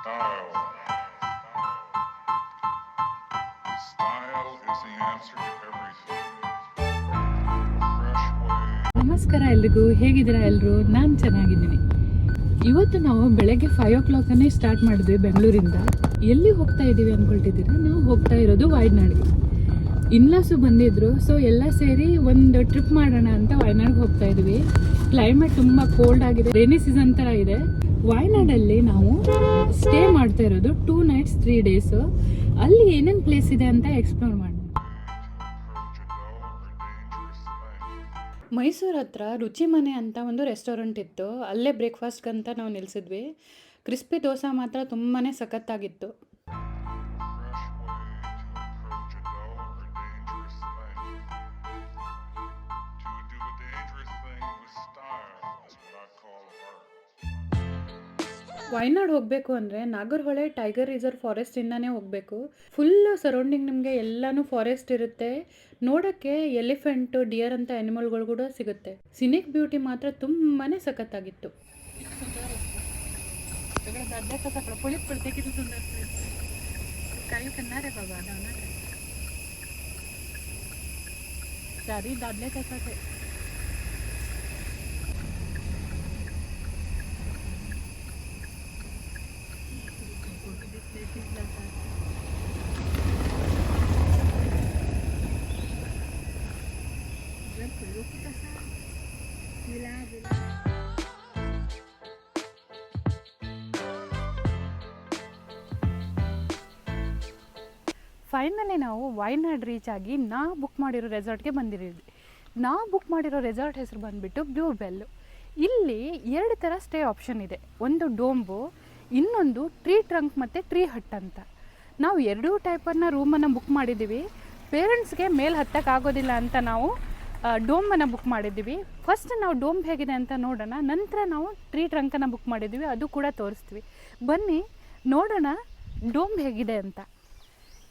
Style. Style is the answer to everything. Fresh way. ನಮಸ್ಕಾರ ಎಲ್ರಿಗೂ, ಹೇಗಿದ್ದೀರಾ ಎಲ್ಲರೂ? ನಾನು ಚೆನ್ನಾಗಿದ್ದೀನಿ. ಇವತ್ತು ನಾವು ಬೆಳಗ್ಗೆ 5 o'clock ಸ್ಟಾರ್ಟ್ ಮಾಡಿದ್ವಿ ಬೆಂಗಳೂರಿಂದ. ಎಲ್ಲಿ ಹೋಗ್ತಾ ಇದ್ದೀವಿ ಅಂದ್ಕೊಳ್ತಿದ್ದೀರಾ? ನಾವು ಹೋಗ್ತಾ ಇರೋದು ವಾಯ್ನಾಡ್ಗೆ. ಇನ್ಲಾಸು ಬಂದಿದ್ರು, ಸೊ ಎಲ್ಲ ಸೇರಿ ಒಂದು ಟ್ರಿಪ್ ಮಾಡೋಣ ಅಂತ ವಾಯ್ನಾಡ್ಗೆ ಹೋಗ್ತಾ ಇದ್ವಿ. ಕ್ಲೈಮೇಟ್ ತುಂಬ ಕೋಲ್ಡ್ ಆಗಿದೆ, ರೇನಿ ಸೀಸನ್ ಥರ ಇದೆ. ವಾಯ್ನಾಡಲ್ಲಿ ನಾವು ಸ್ಟೇ ಮಾಡ್ತಾ ಇರೋದು 2 nights 3 days. ಅಲ್ಲಿ ಏನೇನು ಪ್ಲೇಸ್ ಇದೆ ಅಂತ ಎಕ್ಸ್ಪ್ಲೋರ್ ಮಾಡೋಣ. ಮೈಸೂರು ಹತ್ರ ರುಚಿ ಮನೆ ಅಂತ ಒಂದು ರೆಸ್ಟೋರೆಂಟ್ ಇತ್ತು, ಅಲ್ಲೇ ಬ್ರೇಕ್ಫಾಸ್ಟ್ಗಂತ ನಾವು ನಿಲ್ಲಿಸಿದ್ವಿ. ಕ್ರಿಸ್ಪಿ ದೋಸೆ ಮಾತ್ರ ತುಂಬಾ ಸಖತ್ತಾಗಿತ್ತು. ವಾಯ್ನಾಡ್ ಹೋಗಬೇಕು ಅಂದರೆ ನಾಗರಹೊಳೆ ಟೈಗರ್ ರಿಸರ್ವ್ ಫಾರೆಸ್ಟಿಂದನೇ ಹೋಗಬೇಕು. ಫುಲ್ ಸರೌಂಡಿಂಗ್ ನಿಮಗೆ ಎಲ್ಲನೂ ಫಾರೆಸ್ಟ್ ಇರುತ್ತೆ. ನೋಡೋಕ್ಕೆ ಎಲಿಫೆಂಟು, ಡಿಯರ್ ಅಂತ ಆ್ಯನಿಮಲ್ಗಳು ಕೂಡ ಸಿಗುತ್ತೆ. ಸಿನಿಕ್ ಬ್ಯೂಟಿ ಮಾತ್ರ ತುಂಬಾ ಸಖತ್ತಾಗಿತ್ತು. सारी दादले कैसा थे. ಫೈನಲಿ ನಾವು ವಾಯ್ನಾಡ್ ರೀಚ್ ಆಗಿ ನಾವು ಬುಕ್ ಮಾಡಿರೋ ರೆಸಾರ್ಟ್ಗೆ ಬಂದಿದ್ದೀವಿ. ನಾವು ಬುಕ್ ಮಾಡಿರೋ ರೆಸಾರ್ಟ್ ಹೆಸರು ಬಂದುಬಿಟ್ಟು ಬ್ಲೂ ಬೆಲ್ಲು. ಇಲ್ಲಿ 2 ಥರ ಸ್ಟೇ ಆಪ್ಷನ್ ಇದೆ. ಒಂದು ಡೋಂಬು, ಇನ್ನೊಂದು ಟ್ರೀ ಟ್ರಂಕ್ ಮತ್ತು ಟ್ರೀ ಹಟ್ ಅಂತ. ನಾವು 2 ಟೈಪನ್ನು ರೂಮನ್ನು ಬುಕ್ ಮಾಡಿದ್ದೀವಿ. ಪೇರೆಂಟ್ಸ್ಗೆ ಮೇಲೆ ಹತ್ತಕ್ಕಾಗೋದಿಲ್ಲ ಅಂತ ನಾವು ಡೋಮನ್ನು ಬುಕ್ ಮಾಡಿದ್ದೀವಿ. ಫಸ್ಟ್ ನಾವು ಡೋಮ್ ಹೇಗಿದೆ ಅಂತ ನೋಡೋಣ, ನಂತರ ನಾವು ಟ್ರೀ ಟ್ರಂಕನ್ನು ಬುಕ್ ಮಾಡಿದ್ದೀವಿ, ಅದು ಕೂಡ ತೋರಿಸ್ತೀವಿ. ಬನ್ನಿ ನೋಡೋಣ ಡೋಮ್ ಹೇಗಿದೆ ಅಂತ.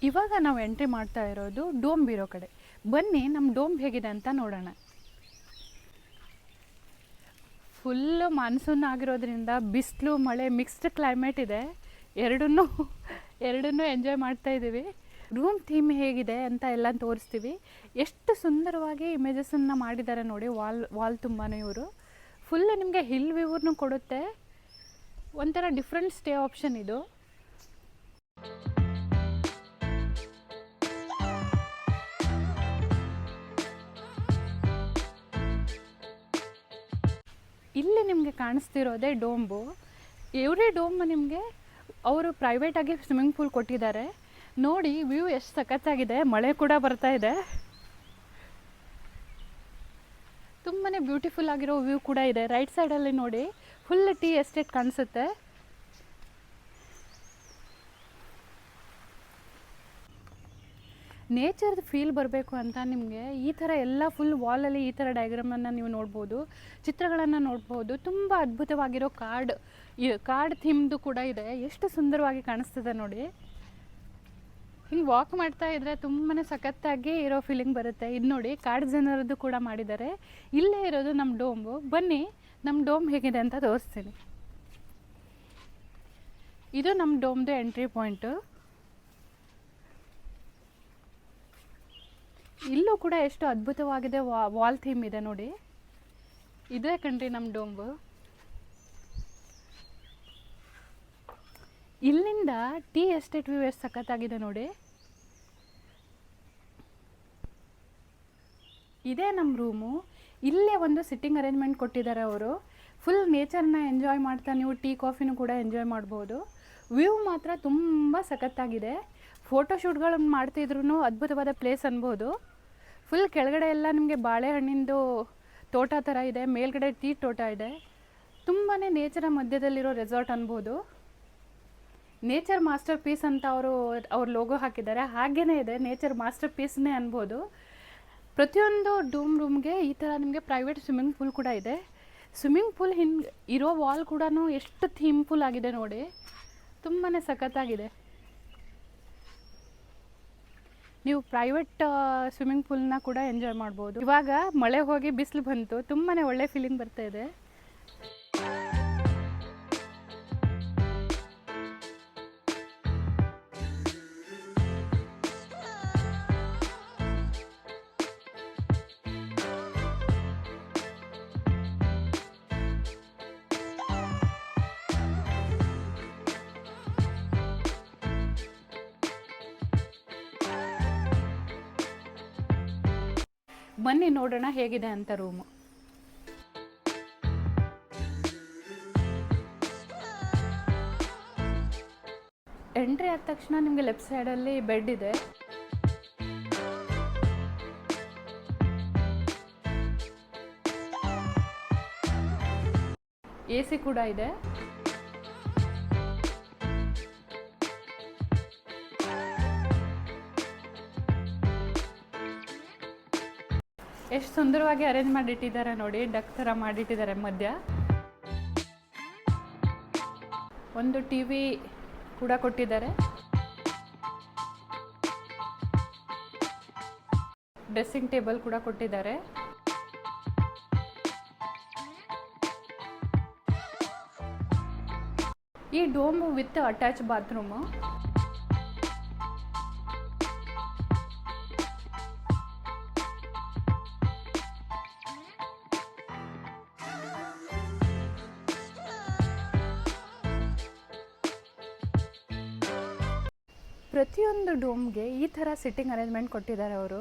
ಇವಾಗ ನಾವು ಎಂಟ್ರಿ ಮಾಡ್ತಾ ಇರೋದು ಡೋಮ್ ಇರೋ ಕಡೆ. ಬನ್ನಿ ನಮ್ಮ ಡೋಮ್ ಹೇಗಿದೆ ಅಂತ ನೋಡೋಣ. ಫುಲ್ಲು ಮಾನ್ಸೂನ್ ಆಗಿರೋದ್ರಿಂದ ಬಿಸಿಲು ಮಳೆ ಮಿಕ್ಸ್ಡ್ ಕ್ಲೈಮೇಟ್ ಇದೆ. ಎರಡನ್ನೂ ಎಂಜಾಯ್ ಮಾಡ್ತಾ ಇದ್ದೀವಿ. ರೂಮ್ ಥೀಮ್ ಹೇಗಿದೆ ಅಂತ ಎಲ್ಲ ತೋರಿಸ್ತೀವಿ. ಎಷ್ಟು ಸುಂದರವಾಗಿ ಇಮೇಜಸನ್ನು ಮಾಡಿದ್ದಾರೆ ನೋಡಿ. ವಾಲ್ ತುಂಬಾ ಇವರು ಫುಲ್ ನಿಮಗೆ ಹಿಲ್ ವ್ಯೂವನ್ನು ಕೊಡುತ್ತೆ. ಒಂಥರ ಡಿಫ್ರೆಂಟ್ ಸ್ಟೇ ಆಪ್ಷನ್ ಇದು. ಇಲ್ಲಿ ನಿಮಗೆ ಕಾಣಿಸ್ತಿರೋದೇ ಡೋಂಬು. ಎವ್ರಿ ಡೋಮ್ ನಿಮಗೆ ಅವರು ಪ್ರೈವೇಟಾಗಿ ಸ್ವಿಮ್ಮಿಂಗ್ ಪೂಲ್ ಕೊಟ್ಟಿದ್ದಾರೆ. ನೋಡಿ ವ್ಯೂ ಎಷ್ಟು ಸಖತ್ತಾಗಿದೆ. ಮಳೆ ಕೂಡ ಬರ್ತಾ ಇದೆ. ತುಂಬಾ ಬ್ಯೂಟಿಫುಲ್ ಆಗಿರೋ ವ್ಯೂ ಕೂಡ ಇದೆ. ರೈಟ್ ಸೈಡಲ್ಲಿ ನೋಡಿ ಫುಲ್ ಟೀ ಎಸ್ಟೇಟ್ ಕಾಣಿಸುತ್ತೆ. ನೇಚರ್ದು ಫೀಲ್ ಬರಬೇಕು ಅಂತ ನಿಮಗೆ ಈ ಥರ ಎಲ್ಲ ಫುಲ್ ವಾಲಲ್ಲಿ ಈ ಥರ ಡಯಾಗ್ರಾಮನ್ನು ನೀವು ನೋಡ್ಬೋದು, ಚಿತ್ರಗಳನ್ನು ನೋಡ್ಬೋದು. ತುಂಬ ಅದ್ಭುತವಾಗಿರೋ ಕಾರ್ಡ್ ಥೀಮ್ದು ಕೂಡ ಇದೆ. ಎಷ್ಟು ಸುಂದರವಾಗಿ ಕಾಣಿಸ್ತದೆ ನೋಡಿ. ಹಿಂಗೆ ವಾಕ್ ಮಾಡ್ತಾ ಇದ್ದರೆ ತುಂಬಾ ಸಖತ್ತಾಗಿ ಇರೋ ಫೀಲಿಂಗ್ ಬರುತ್ತೆ. ಇದು ನೋಡಿ ಕಾಡು ಜನರದ್ದು ಕೂಡ ಮಾಡಿದ್ದಾರೆ. ಇಲ್ಲೇ ಇರೋದು ನಮ್ಮ ಡೋಮು. ಬನ್ನಿ ನಮ್ಮ ಡೋಮ್ ಹೇಗಿದೆ ಅಂತ ತೋರಿಸ್ತೀನಿ. ಇದು ನಮ್ಮ ಡೋಮ್ದು ಎಂಟ್ರಿ ಪಾಯಿಂಟು. ಇಲ್ಲೂ ಕೂಡ ಎಷ್ಟು ಅದ್ಭುತವಾಗಿದೆ. ವಾಲ್ ಥೀಮ್ ಇದೆ ನೋಡಿ. ಇದೇ ಕಣ್ರಿ ನಮ್ಮ ಡೋಂಬು. ಇಲ್ಲಿಂದ ಟೀ ಎಸ್ಟೇಟ್ ವ್ಯೂ ಎಷ್ಟು ಸಖತ್ತಾಗಿದೆ ನೋಡಿ. ಇದೇ ನಮ್ಮ ರೂಮು. ಇಲ್ಲೇ ಒಂದು ಸಿಟ್ಟಿಂಗ್ ಅರೇಂಜ್ಮೆಂಟ್ ಕೊಟ್ಟಿದ್ದಾರೆ ಅವರು. ಫುಲ್ ನೇಚರ್ನ ಎಂಜಾಯ್ ಮಾಡ್ತಾ ನೀವು ಟೀ ಕಾಫಿನೂ ಕೂಡ ಎಂಜಾಯ್ ಮಾಡ್ಬೋದು. ವ್ಯೂ ಮಾತ್ರ ತುಂಬ ಸಖತ್ತಾಗಿದೆ. ಫೋಟೋಶೂಟ್ಗಳನ್ನು ಮಾಡ್ತಿದ್ರು ಅದ್ಭುತವಾದ ಪ್ಲೇಸ್ ಅನ್ಬೋದು. ಫುಲ್ ಕೆಳಗಡೆ ಎಲ್ಲ ನಿಮಗೆ ಬಾಳೆಹಣ್ಣಿಂದು ತೋಟ ಥರ ಇದೆ, ಮೇಲ್ಗಡೆ ಟೀ ತೋಟ ಇದೆ. ತುಂಬಾ ನೇಚರ ಮಧ್ಯದಲ್ಲಿರೋ ರೆಸಾರ್ಟ್ ಅನ್ಬೋದು. ನೇಚರ್ ಮಾಸ್ಟರ್ ಪೀಸ್ ಅಂತ ಅವ್ರ ಲೋಗೋ ಹಾಕಿದ್ದಾರೆ. ಹಾಗೇ ಇದೆ, ನೇಚರ್ ಮಾಸ್ಟರ್ ಪೀಸ್ನೇ ಅನ್ಬೋದು. ಪ್ರತಿಯೊಂದು ರೂಮ್ಗೆ ಈ ಥರ ನಿಮಗೆ ಪ್ರೈವೇಟ್ ಸ್ವಿಮ್ಮಿಂಗ್ ಪೂಲ್ ಕೂಡ ಇದೆ. ಸ್ವಿಮ್ಮಿಂಗ್ ಪೂಲ್ ಹಿಂಗೆ ಇರೋ ವಾಲ್ ಕೂಡ ಎಷ್ಟು ಥೀಮ್ಫುಲ್ ಆಗಿದೆ ನೋಡಿ. ತುಂಬಾ ಸಖತ್ತಾಗಿದೆ. ನೀವು ಪ್ರೈವೇಟ್ ಸ್ವಿಮ್ಮಿಂಗ್ ಪೂಲ್ನ ಕೂಡ ಎಂಜಾಯ್ ಮಾಡ್ಬೋದು. ಇವಾಗ ಮಳೆ ಹೋಗಿ ಬಿಸಿಲು ಬಂತು, ತುಂಬಾ ಒಳ್ಳೆ ಫೀಲಿಂಗ್ ಬರ್ತಾ ಇದೆ. ಬನ್ನಿ ನೋಡೋಣ ಹೇಗಿದೆ ಅಂತ ರೂಮು. ಎಂಟ್ರಿ ಆದ ತಕ್ಷಣ ನಿಮಗೆ ಲೆಫ್ಟ್ ಸೈಡಲ್ಲಿ ಬೆಡ್ ಇದೆ. AC ಕೂಡ ಇದೆ. ಎಷ್ಟು ಸುಂದರವಾಗಿ ಅರೇಂಜ್ ಮಾಡಿಟ್ಟಿದ್ದಾರೆ ನೋಡಿ, ಡಕ್ ಥರ ಮಾಡಿಟ್ಟಿದ್ದಾರೆ ಮಧ್ಯ. ಒಂದು TV ಕೂಡ ಕೊಟ್ಟಿದ್ದಾರೆ. ಡ್ರೆಸ್ಸಿಂಗ್ ಟೇಬಲ್ ಕೂಡ ಕೊಟ್ಟಿದ್ದಾರೆ. ಈ ಡೋಮ್ ವಿತ್ ಅಟ್ಯಾಚ್ ಬಾತ್ರೂಮು. ಪ್ರತಿಯೊಂದು ಡೋಮ್ಗೆ ಈ ಥರ ಸಿಟ್ಟಿಂಗ್ ಅರೇಂಜ್ಮೆಂಟ್ ಕೊಟ್ಟಿದ್ದಾರೆ ಅವರು.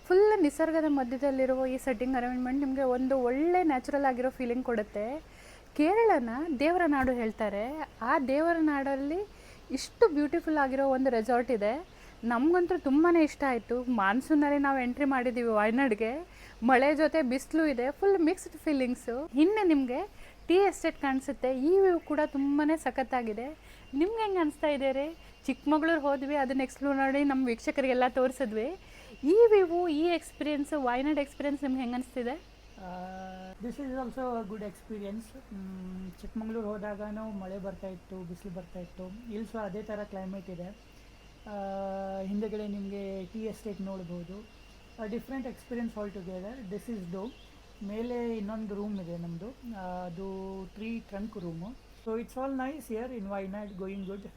ಫುಲ್ ನಿಸರ್ಗದ ಮಧ್ಯದಲ್ಲಿರುವ ಈ ಸಿಟ್ಟಿಂಗ್ ಅರೇಂಜ್ಮೆಂಟ್ ನಿಮಗೆ ಒಂದು ಒಳ್ಳೆ ನ್ಯಾಚುರಲ್ ಆಗಿರೋ ಫೀಲಿಂಗ್ ಕೊಡುತ್ತೆ. ಕೇರಳನ ದೇವರ ನಾಡು ಹೇಳ್ತಾರೆ. ಆ ದೇವರ ನಾಡಲ್ಲಿ ಇಷ್ಟು ಬ್ಯೂಟಿಫುಲ್ ಆಗಿರೋ ಒಂದು ರೆಸಾರ್ಟ್ ಇದೆ. ನಮಗಂತೂ ತುಂಬಾ ಇಷ್ಟ ಆಯಿತು. ಮಾನ್ಸೂನಲ್ಲಿ ನಾವು ಎಂಟ್ರಿ ಮಾಡಿದ್ದೀವಿ ವಾಯ್ನಾಡ್ಗೆ. ಮಳೆ ಜೊತೆ ಬಿಸಿಲು ಇದೆ, ಫುಲ್ ಮಿಕ್ಸ್ಡ್ ಫೀಲಿಂಗ್ಸು. ಇನ್ನು ನಿಮಗೆ ಟೀ ಎಸ್ಟೇಟ್ ಕಾಣಿಸುತ್ತೆ. ಈ ವ್ಯೂ ಕೂಡ ತುಂಬಾ ಸಖತ್ತಾಗಿದೆ. ನಿಮ್ಗೆ ಹೆಂಗೆ ಅನಿಸ್ತಾ ಇದೆ ರೀ? ಚಿಕ್ಕಮಗಳೂರು ಹೋದ್ವಿ, ಅದನ್ನ ಎಕ್ಸ್ಪ್ಲೋರ್ ಮಾಡಿ ನಮ್ಮ ವೀಕ್ಷಕರಿಗೆಲ್ಲ ತೋರಿಸಿದ್ವಿ. ಈ ವ್ಯೂ, ಈ ಎಕ್ಸ್ಪೀರಿಯನ್ಸ್, ವಾಯ್ನಾಡ್ ಎಕ್ಸ್ಪೀರಿಯನ್ಸ್ ನಿಮ್ಗೆ ಹೆಂಗೆ ಅನಿಸ್ತಿದೆ? This is also good experience. Chikkamagaluru ಹೋದಾಗೂ ಮಳೆ ಬರ್ತಾಯಿತ್ತು, ಬಿಸಿಲು ಬರ್ತಾಯಿತ್ತು. ಇಲ್ಲಿ ಸಹ ಅದೇ ಥರ ಕ್ಲೈಮೇಟ್ ಇದೆ. ಹಿಂದೆಗಡೆ ನಿಮಗೆ ಟೀ ಎಸ್ಟೇಟ್ ನೋಡ್ಬೋದು. Different experience all together. This is dome. ಮೇಲೆ ಇನ್ನೊಂದು ರೂಮ್ ಇದೆ ನಮ್ಮದು, ಅದು 3 trunk room. So it's all nice here in Wayanad, going good.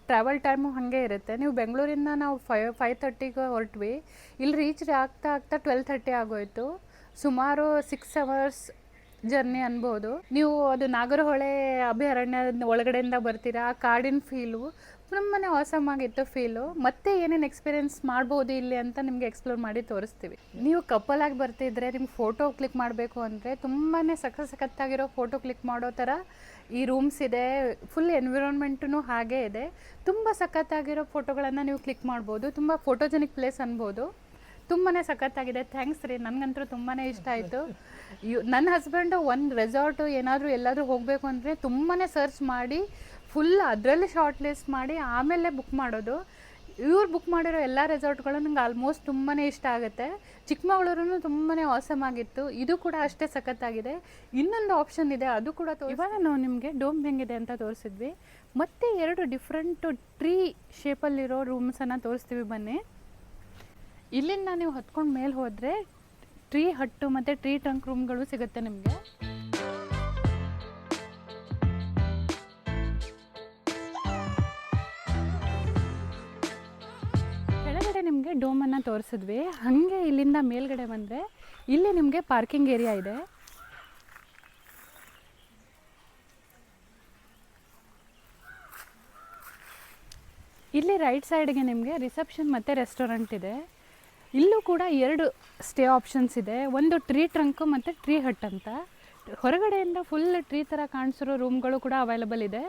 Travel time ಹಾಗೆ ಇರುತ್ತೆ. ನೀವು ಬೆಂಗಳೂರಿಂದ ನಾವು 5:30ಗೆ ಹೊರಟ್ವಿ. ಇಲ್ಲಿ ರೀಚ್ ಆಗ್ತಾ 12:30 ಆಗೋಯಿತು. ಸುಮಾರು 6 ಅವರ್ಸ್ ಜರ್ನಿ ಅನ್ಬೋದು. ನೀವು ಅದು ನಾಗರಹೊಳೆ ಅಭಯಾರಣ್ಯದ ಒಳಗಡೆಯಿಂದ ಬರ್ತೀರಾ. ಆ ಕಾಡಿನ ಫೀಲು ತುಂಬಾ ಆಸಮ್ ಆಗಿತ್ತು ಫೀಲು. ಮತ್ತೆ ಏನೇನು ಎಕ್ಸ್ಪೀರಿಯೆನ್ಸ್ ಮಾಡ್ಬೋದು ಇಲ್ಲಿ ಅಂತ ನಿಮಗೆ ಎಕ್ಸ್ಪ್ಲೋರ್ ಮಾಡಿ ತೋರಿಸ್ತೀವಿ. ನೀವು ಕಪಲ್ ಆಗಿ ಬರ್ತಿದ್ರೆ ನಿಮ್ಗೆ ಫೋಟೋ ಕ್ಲಿಕ್ ಮಾಡಬೇಕು ಅಂದರೆ ತುಂಬಾ ಸಖತ್ತಾಗಿರೋ ಫೋಟೋ ಕ್ಲಿಕ್ ಮಾಡೋ ಥರ ಈ ರೂಮ್ಸ್ ಇದೆ. ಫುಲ್ ಎನ್ವಿರಾನ್ಮೆಂಟೂ ಹಾಗೇ ಇದೆ. ತುಂಬ ಸಖತ್ತಾಗಿರೋ ಫೋಟೋಗಳನ್ನು ನೀವು ಕ್ಲಿಕ್ ಮಾಡ್ಬೋದು. ತುಂಬ ಫೋಟೋಜೆನಿಕ್ ಪ್ಲೇಸ್ ಅನ್ಬೋದು. ತುಂಬಾ ಸಖತ್ತಾಗಿದೆ. ಥ್ಯಾಂಕ್ಸ್ ರೀ, ನನಗಂತೂ ತುಂಬಾ ಇಷ್ಟ ಆಯಿತು. ನನ್ನ ಹಸ್ಬೆಂಡು ಒಂದು ರೆಸಾರ್ಟು ಏನಾದರೂ ಎಲ್ಲಾದರೂ ಹೋಗಬೇಕು ಅಂದರೆ ತುಂಬಾ ಸರ್ಚ್ ಮಾಡಿ ಫುಲ್ ಅದರಲ್ಲಿ ಶಾರ್ಟ್ ಲಿಸ್ಟ್ ಮಾಡಿ ಆಮೇಲೆ ಬುಕ್ ಮಾಡೋದು. ಇವ್ರು ಬುಕ್ ಮಾಡಿರೋ ಎಲ್ಲ ರೆಸಾರ್ಟ್ಗಳು ನಂಗೆ ಆಲ್ಮೋಸ್ಟ್ ತುಂಬಾ ಇಷ್ಟ ಆಗುತ್ತೆ. ಚಿಕ್ಕಮಗಳೂರು ತುಂಬಾ ಆಸಮ್ ಆಗಿತ್ತು. ಇದು ಕೂಡ ಅಷ್ಟೇ ಸಖತ್ತಾಗಿದೆ. ಇನ್ನೊಂದು ಆಪ್ಷನ್ ಇದೆ, ಅದು ಕೂಡ ಇವಾಗ ನಾವು ನಿಮಗೆ ಡೋಮ್ ಹೆಂಗಿದೆ ಅಂತ ತೋರಿಸಿದ್ವಿ. ಮತ್ತು 2 ಡಿಫ್ರೆಂಟು ಟ್ರೀ ಶೇಪಲ್ಲಿರೋ ರೂಮ್ಸನ್ನು ತೋರಿಸ್ತೀವಿ ಬನ್ನಿ. ಇಲ್ಲಿಂದ ನೀವು ಹತ್ಕೊಂಡು ಮೇಲೆ ಹೋದರೆ ಟ್ರೀ ಹಟ್ಟು ಮತ್ತು ಟ್ರೀ ಟ್ರಂಕ್ ರೂಮ್ಗಳು ಸಿಗುತ್ತೆ ನಿಮಗೆ. ಕೆಳಗಡೆ ನಿಮಗೆ ಡೋಮನ್ನು ತೋರಿಸಿದ್ವಿ. ಹಾಗೆ ಇಲ್ಲಿಂದ ಮೇಲ್ಗಡೆ ಬಂದರೆ ಇಲ್ಲಿ ನಿಮಗೆ ಪಾರ್ಕಿಂಗ್ ಏರಿಯಾ ಇದೆ. ಇಲ್ಲಿ ರೈಟ್ ಸೈಡ್ಗೆ ನಿಮಗೆ ರಿಸೆಪ್ಷನ್ ಮತ್ತು ರೆಸ್ಟೋರೆಂಟ್ ಇದೆ. ಇಲ್ಲೂ ಕೂಡ 2 ಸ್ಟೇ ಆಪ್ಷನ್ಸ್ ಇದೆ. ಒಂದು ಟ್ರೀ ಟ್ರಂಕ್ ಮತ್ತು ಟ್ರೀ ಹಟ್ ಅಂತ. ಹೊರಗಡೆಯಿಂದ ಫುಲ್ ಟ್ರೀ ಥರ ಕಾಣಿಸಿರೋ ರೂಮ್ಗಳು ಕೂಡ ಅವೈಲಬಲ್ ಇದೆ.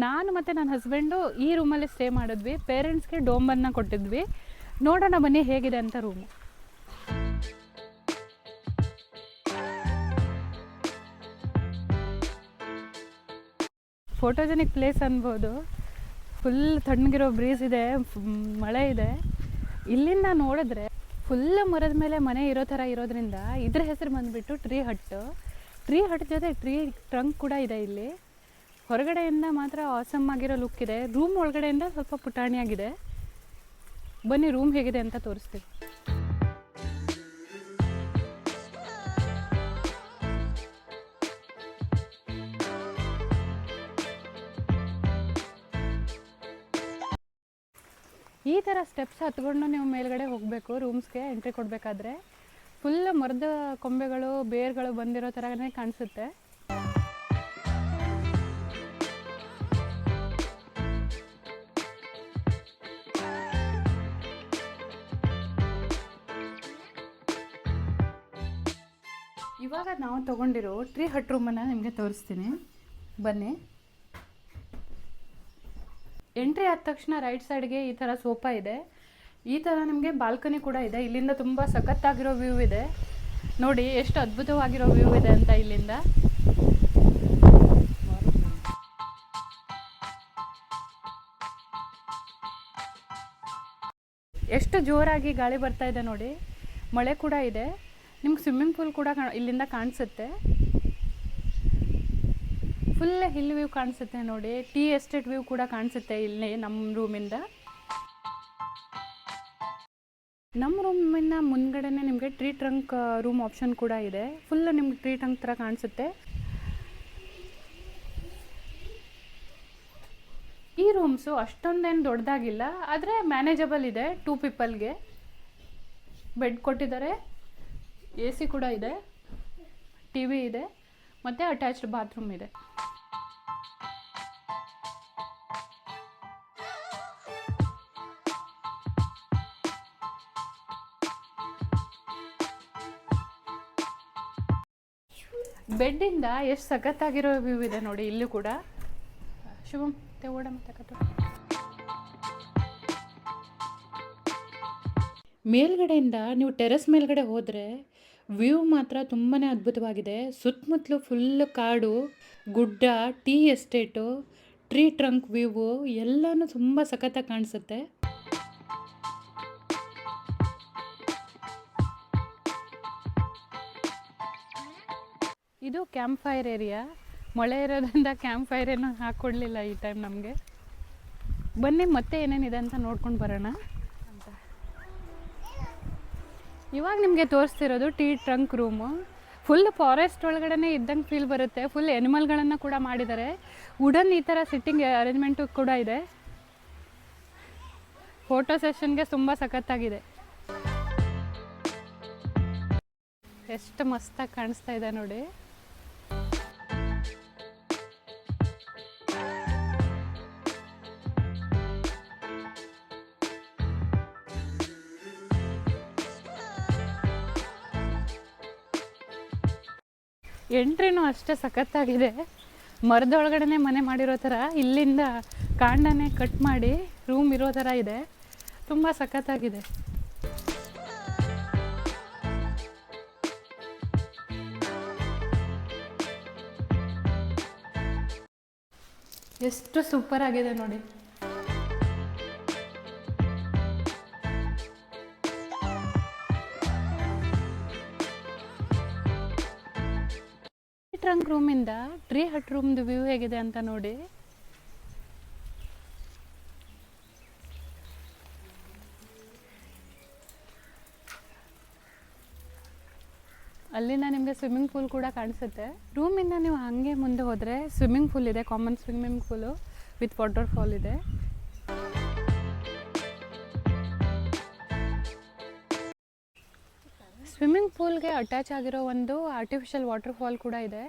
ನಾನು ಮತ್ತು ನನ್ನ ಹಸ್ಬೆಂಡು ಈ ರೂಮಲ್ಲಿ ಸ್ಟೇ ಮಾಡಿದ್ವಿ. ಪೇರೆಂಟ್ಸ್ಗೆ ಡೋಮನ್ನು ಕೊಟ್ಟಿದ್ವಿ. ನೋಡೋಣ ಬನ್ನಿ ಹೇಗಿದೆ ಅಂತ ರೂಮು. ಫೋಟೋಜೆನಿಕ್ ಪ್ಲೇಸ್ ಅನ್ಬೋದು. ಫುಲ್ ತಣ್ಣಗಿರೋ ಬ್ರೀಸ್ ಇದೆ, ಮಳೆ ಇದೆ. ಇಲ್ಲಿಂದ ನೋಡಿದ್ರೆ ಫುಲ್ ಮರದ ಮೇಲೆ ಮನೆ ಇರೋ ಥರ ಇರೋದ್ರಿಂದ ಇದ್ರ ಹೆಸರು ಬಂದುಬಿಟ್ಟು ಟ್ರೀ ಹಟ್. ಟ್ರೀ ಹಟ್ ಜೊತೆ ಟ್ರೀ ಟ್ರಂಕ್ ಕೂಡ ಇದೆ ಇಲ್ಲಿ. ಹೊರಗಡೆಯಿಂದ ಮಾತ್ರ ಆಸಮ್ ಆಗಿರೋ ಲುಕ್ ಇದೆ. ರೂಮ್ ಒಳಗಡೆಯಿಂದ ಸ್ವಲ್ಪ ಪುಟಾಣಿಯಾಗಿದೆ. ಬನ್ನಿ ರೂಮ್ ಹೇಗಿದೆ ಅಂತ ತೋರಿಸ್ತೀವಿ. ಈ ಥರ ಸ್ಟೆಪ್ಸ್ ಹತ್ಕೊಂಡು ನೀವು ಮೇಲ್ಗಡೆ ಹೋಗಬೇಕು. ರೂಮ್ಸ್ಗೆ ಎಂಟ್ರಿ ಕೊಡಬೇಕಾದ್ರೆ ಫುಲ್ ಮರದ ಕೊಂಬೆಗಳು, ಬೇರ್ಗಳು ಬಂದಿರೋ ಥರನೇ ಕಾಣಿಸುತ್ತೆ. ಇವಾಗ ನಾವು ತೊಗೊಂಡಿರೋ ಟ್ರೀ ಹಟ್ ರೂಮನ್ನು ನಿಮಗೆ ತೋರಿಸ್ತೀನಿ ಬನ್ನಿ. ಎಂಟ್ರಿ ಆದ ತಕ್ಷಣ ರೈಟ್ ಸೈಡ್ಗೆ ಈ ಥರ ಸೋಫಾ ಇದೆ. ಈ ಥರ ನಿಮಗೆ ಬಾಲ್ಕನಿ ಕೂಡ ಇದೆ. ಇಲ್ಲಿಂದ ತುಂಬ ಸಖತ್ತಾಗಿರೋ ವ್ಯೂ ಇದೆ. ನೋಡಿ ಎಷ್ಟು ಅದ್ಭುತವಾಗಿರೋ ವ್ಯೂ ಇದೆ ಅಂತ ಇಲ್ಲಿಂದ. ಎಷ್ಟು ಜೋರಾಗಿ ಗಾಳಿ ಬರ್ತಾ ಇದೆ ನೋಡಿ. ಮಳೆ ಕೂಡ ಇದೆ. ನಿಮ್ಗೆ ಸ್ವಿಮ್ಮಿಂಗ್ ಪೂಲ್ ಕೂಡ ಇಲ್ಲಿಂದ ಕಾಣಿಸುತ್ತೆ. ಫುಲ್ ಹಿಲ್ ವ್ಯೂ ಕಾಣಿಸುತ್ತೆ ನೋಡಿ. ಟೀ ಎಸ್ಟೇಟ್ ವ್ಯೂ ಕೂಡ ಕಾಣಿಸುತ್ತೆ ಇಲ್ಲಿ ನಮ್ಮ ರೂಮಿಂದ. ನಮ್ಮ ರೂಮಿನ ಮುಂದ್ಗಡೆನೇ ನಿಮಗೆ ಟ್ರೀ ಟ್ರಂಕ್ ರೂಮ್ ಆಪ್ಷನ್ ಕೂಡ ಇದೆ. ಫುಲ್ ನಿಮ್ಗೆ ಟ್ರೀ ಟ್ರಂಕ್ ಥರ ಕಾಣಿಸುತ್ತೆ. ಈ ರೂಮ್ಸು ಅಷ್ಟೊಂದೇನು ದೊಡ್ಡದಾಗಿಲ್ಲ, ಆದರೆ ಮ್ಯಾನೇಜಬಲ್ ಇದೆ. 2 ಪೀಪಲ್ಗೆ ಬೆಡ್ ಕೊಟ್ಟಿದ್ದಾರೆ. AC ಕೂಡ ಇದೆ, TV ಇದೆ, ಮತ್ತು ಅಟ್ಯಾಚ್ಡ್ ಬಾತ್ರೂಮ್ ಇದೆ. ಬೆಡ್ಡಿಂದ ಎಷ್ಟು ಸಖತ್ತಾಗಿರೋ ವ್ಯೂ ಇದೆ ನೋಡಿ. ಇಲ್ಲೂ ಕೂಡ ಶುಭಮ್ ಓಡ ಮತ್ತೆ ಮೇಲ್ಗಡೆಯಿಂದ ನೀವು ಟೆರೆಸ್ ಮೇಲ್ಗಡೆ ಹೋದರೆ ವ್ಯೂ ಮಾತ್ರ ತುಂಬಾ ಅದ್ಭುತವಾಗಿದೆ. ಸುತ್ತಮುತ್ತಲು ಫುಲ್ ಕಾಡು, ಗುಡ್ಡ, tea estate, tree trunk view ಎಲ್ಲನೂ ತುಂಬ ಸಖತ್ತಾಗಿ ಕಾಣಿಸುತ್ತೆ. ಇದು ಕ್ಯಾಂಪ್ ಫೈರ್ ಏರಿಯಾ. ಮಳೆ ಇರೋದ್ರಿಂದ ಕ್ಯಾಂಪ್ ಫೈರ್ ಏನು ಹಾಕ್ಕೊಡ್ಲಿಲ್ಲ ಈ ಟೈಮ್ ನಮಗೆ. ಬನ್ನಿ ಮತ್ತೆ ಏನೇನಿದೆ ಅಂತ ನೋಡ್ಕೊಂಡು ಬರೋಣ ಅಂತ. ಇವಾಗ ನಿಮಗೆ ತೋರಿಸ್ತಿರೋದು tea trunk room. Full forest ಒಳಗಡೆ ಇದ್ದಂಗೆ ಫೀಲ್ ಬರುತ್ತೆ. ಫುಲ್ ಎನಿಮಲ್ಗಳನ್ನು ಕೂಡ ಮಾಡಿದ್ದಾರೆ. ವುಡನ್ ಈ ಥರ ಸಿಟ್ಟಿಂಗ್ ಅರೇಂಜ್ಮೆಂಟು ಕೂಡ ಇದೆ. ಫೋಟೋ ಸೆಷನ್ಗೆ ತುಂಬ ಸಖತ್ತಾಗಿದೆ. ಎಷ್ಟು ಮಸ್ತಾಗಿ ಕಾಣಿಸ್ತಾ ಇದೆ ನೋಡಿ. ಎಂಟ್ರಿನೂ ಅಷ್ಟೇ ಸಖತ್ತಾಗಿದೆ. ಮರದೊಳಗಡೆ ಮನೆ ಮಾಡಿರೋ ಥರ ಇಲ್ಲಿಂದ ಕಾಂಡನೇ ಕಟ್ ಮಾಡಿ ರೂಮ್ ಇರೋ ಥರ ಇದೆ. ತುಂಬ ಸಖತ್ತಾಗಿದೆ. ಎಷ್ಟು ಸೂಪರ್ ಆಗಿದೆ ನೋಡಿ. ಟ್ರಂಕ್ ರೂಮಿಂದ ಟ್ರೀ ಹಟ್ ರೂಮ್ದು ವ್ಯೂ ಹೇಗಿದೆ ಅಂತ ನೋಡಿ. ಅಲ್ಲಿಂದ ನಿಮಗೆ ಸ್ವಿಮ್ಮಿಂಗ್ ಪೂಲ್ ಕೂಡ ಕಾಣಿಸುತ್ತೆ. ರೂಮಿಂದ ನೀವು ಹಾಗೆ ಮುಂದೆ ಹೋದರೆ ಸ್ವಿಮ್ಮಿಂಗ್ ಪೂಲ್ ಇದೆ. Common swimming pool with water fall ಇದೆ. ಸ್ವಿಮ್ಮಿಂಗ್ ಪೂಲ್ಗೆ ಅಟ್ಯಾಚ್ ಆಗಿರೋ ಒಂದು ಆರ್ಟಿಫಿಷಿಯಲ್ ವಾಟರ್ ಫಾಲ್ ಕೂಡ ಇದೆ.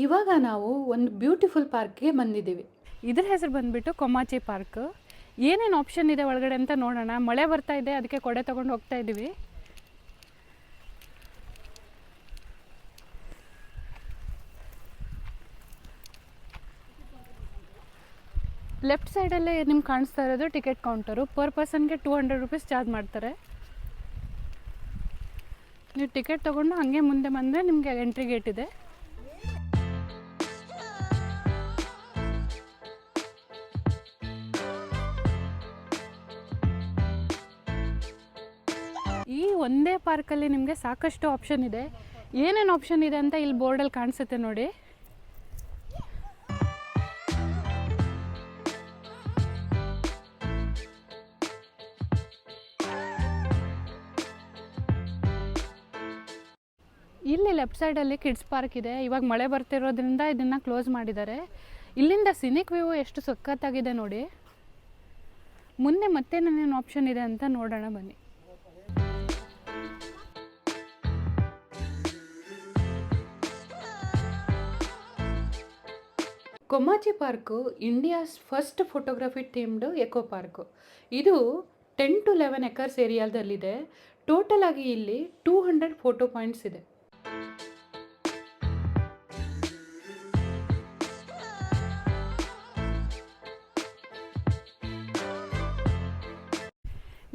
ಇವಾಗ ನಾವು ಒಂದು ಬ್ಯೂಟಿಫುಲ್ ಪಾರ್ಕ್ಗೆ ಬಂದಿದ್ದೀವಿ. ಇದ್ರ ಹೆಸರು ಬಂದುಬಿಟ್ಟು ಕೊಮಾಚಿ ಪಾರ್ಕ್. ಏನೇನು ಆಪ್ಷನ್ ಇದೆ ಒಳಗಡೆ ಅಂತ ನೋಡೋಣ. ಮಳೆ ಬರ್ತಾ ಇದೆ, ಅದಕ್ಕೆ ಕೊಡೆ ತೊಗೊಂಡು ಹೋಗ್ತಾ ಇದ್ದೀವಿ. ಲೆಫ್ಟ್ ಸೈಡಲ್ಲೇ ನಿಮ್ಗೆ ಕಾಣಿಸ್ತಾ ಇರೋದು ಟಿಕೆಟ್ ಕೌಂಟರು. ಪರ್ ಪರ್ಸನ್ಗೆ 200 ರೂಪೀಸ್ ಚಾರ್ಜ್ ಮಾಡ್ತಾರೆ. ನೀವು ಟಿಕೆಟ್ ತೊಗೊಂಡು ಹಾಗೆ ಮುಂದೆ ಬಂದರೆ ನಿಮಗೆ ಎಂಟ್ರಿ ಗೇಟ್ ಇದೆ. ಈ ಒಂದೇ ಪಾರ್ಕಲ್ಲಿ ನಿಮಗೆ ಸಾಕಷ್ಟು ಆಪ್ಷನ್ ಇದೆ. ಏನೇನು ಆಪ್ಷನ್ ಇದೆ ಅಂತ ಇಲ್ಲಿ ಬೋರ್ಡಲ್ಲಿ ಕಾಣಿಸುತ್ತೆ ನೋಡಿ. ಇಲ್ಲಿ ಲೆಫ್ಟ್ ಸೈಡಲ್ಲಿ ಕಿಡ್ಸ್ ಪಾರ್ಕ್ ಇದೆ. ಇವಾಗ ಮಳೆ ಬರ್ತಿರೋದ್ರಿಂದ ಇದನ್ನು ಕ್ಲೋಸ್ ಮಾಡಿದ್ದಾರೆ. ಇಲ್ಲಿಂದ ಸಿನಿಕ್ ವ್ಯೂ ಎಷ್ಟು ಸಖತ್ತಾಗಿದೆ ನೋಡಿ. ಮುಂದೆ ಮತ್ತೆ ಏನೇನು ಆಪ್ಷನ್ ಇದೆ ಅಂತ ನೋಡೋಣ ಬನ್ನಿ. Komachi park India's first photography themed eco park. ಇದು 10 to 11 ಎಕರ್ಸ್ ಏರಿಯಾದಲ್ಲಿದೆ. ಟೋಟಲ್ ಆಗಿ ಇಲ್ಲಿ 200 ಫೋಟೋ ಪಾಯಿಂಟ್ಸ್ ಇದೆ.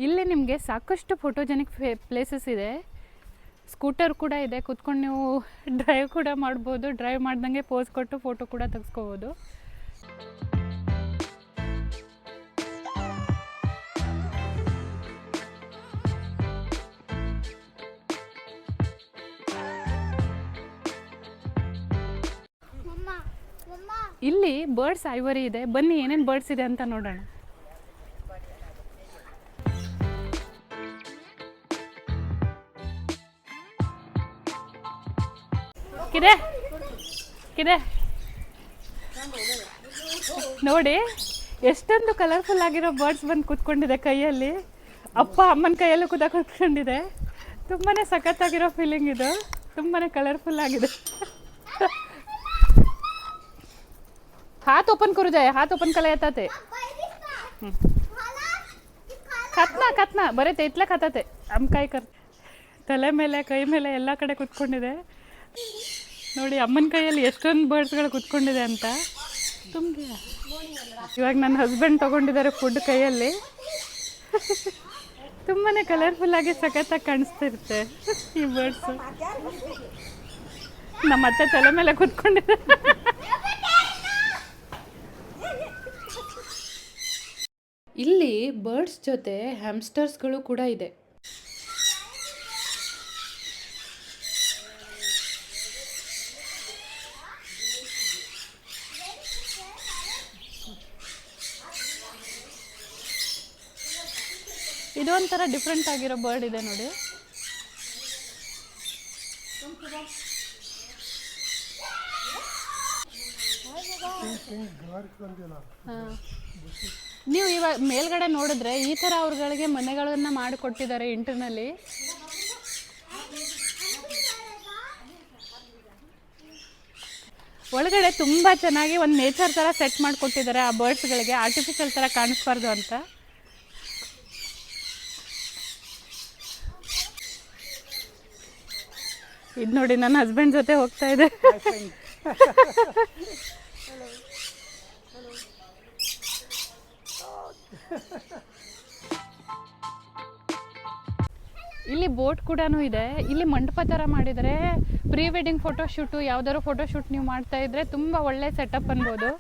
ಇಲ್ಲಿ ನಿಮಗೆ ಸಾಕಷ್ಟು ಫೋಟೋಜೆನಿಕ್ ಪ್ಲೇಸಸ್ ಇದೆ. ಸ್ಕೂಟರ್ ಕೂಡ ಇದೆ, ಕೂತ್ಕೊಂಡು ನೀವು ಡ್ರೈವ್ ಕೂಡ ಮಾಡ್ಬೋದು. ಡ್ರೈವ್ ಮಾಡ್ದಂಗೆ ಪೋಸ್ ಕೊಟ್ಟು ಫೋಟೋ ಕೂಡ ತೆಗೆಸ್ಕೋಬೋದು. ಇಲ್ಲಿ ಬರ್ಡ್ಸ್ ಐವರಿ ಇದೆ. ಬನ್ನಿ ಏನೇನು ಬರ್ಡ್ಸ್ ಇದೆ ಅಂತ ನೋಡೋಣ. ಕಿದೆ ಕಿದೆ ನೋಡಿ, ಎಷ್ಟೊಂದು ಕಲರ್ಫುಲ್ ಆಗಿರೋ ಬರ್ಡ್ಸ್ ಬಂದು ಕೂತ್ಕೊಂಡಿದೆ. ಕೈಯಲ್ಲಿ ಅಪ್ಪ ಅಮ್ಮನ ಕೈಯಲ್ಲೂ ಕೂಡ ಕೂತ್ಕೊಂಡಿದೆ. ತುಂಬಾ ಸಖತ್ತಾಗಿರೋ ಫೀಲಿಂಗ್ ಇದು. ತುಂಬಾ ಕಲರ್ಫುಲ್ ಆಗಿದೆ. हाथ ओपन करू जाय, हात ओपन कला येतात ते. खात ना बरे ते इतला खातात ते. आम काय कर ತಲೆ ಮೇಲೆ ಕೈ ಮೇಲೆ ಎಲ್ಲ ಕಡೆ ಕೂತ್ಕೊಂಡಿದೆ ನೋಡಿ. ಅಮ್ಮನ ಕೈಯಲ್ಲಿ ಎಷ್ಟೊಂದು ಬರ್ಡ್ಸ್ಗಳು ಕೂತ್ಕೊಂಡಿದೆ ಅಂತ. ತುಂಬ ಇವಾಗ ನನ್ನ ಹಸ್ಬೆಂಡ್ ತೊಗೊಂಡಿದ್ದಾರೆ ಫುಡ್ ಕೈಯಲ್ಲಿ. ತುಂಬಾ ಕಲರ್ಫುಲ್ ಆಗಿ ಸಖತ್ತಾಗಿ ಕಾಣಿಸ್ತಿರುತ್ತೆ ಈ ಬರ್ಡ್ಸು. ನಮ್ಮ ಅತ್ತೆ ತಲೆ ಮೇಲೆ ಕೂತ್ಕೊಂಡಿದೆ. ಇಲ್ಲಿ ಬರ್ಡ್ಸ್ ಜೊತೆ ಹ್ಯಾಮ್ಸ್ಟರ್ಸ್ಗಳು ಕೂಡ ಇದೆ. ಇದೊಂಥರ ಡಿಫ್ರೆಂಟ್ ಆಗಿರೋ ಬರ್ಡ್ ಇದೆ ನೋಡಿ. ನೀವು ಇವಾಗ ಮೇಲ್ಗಡೆ ನೋಡಿದ್ರೆ ಈ ಥರ ಅವ್ರಗಳಿಗೆ ಮನೆಗಳನ್ನ ಮಾಡಿಕೊಟ್ಟಿದ್ದಾರೆ ಇಂಟರ್ನಲ್ಲಿ. ಒಳಗಡೆ ತುಂಬ ಚೆನ್ನಾಗಿ ಒಂದು ನೇಚರ್ ಥರ ಸೆಟ್ ಮಾಡಿಕೊಟ್ಟಿದ್ದಾರೆ ಆ ಬರ್ಡ್ಸ್ಗಳಿಗೆ, ಆರ್ಟಿಫಿಷಿಯಲ್ ಥರ ಕಾಣಿಸ್ಬಾರ್ದು ಅಂತ. ಇದು ನೋಡಿ, ನನ್ನ ಹಸ್ಬೆಂಡ್ ಜೊತೆ ಹೋಗ್ತಾ ಇದೆ. ಇಲ್ಲಿ ಬೋಟ್ ಕೂಡ ಇದೆ. ಇಲ್ಲಿ ಮಂಟಪ ಥರ ಮಾಡಿದರೆ ಪ್ರೀ ವೆಡ್ಡಿಂಗ್ ಫೋಟೋಶೂಟು, ಯಾವ್ದಾದ್ರು ಫೋಟೋಶೂಟ್ ನೀವು ಮಾಡ್ತಾ ಇದ್ರೆ ತುಂಬ ಒಳ್ಳೆ ಸೆಟಪ್ ಅನ್ಬೋದು.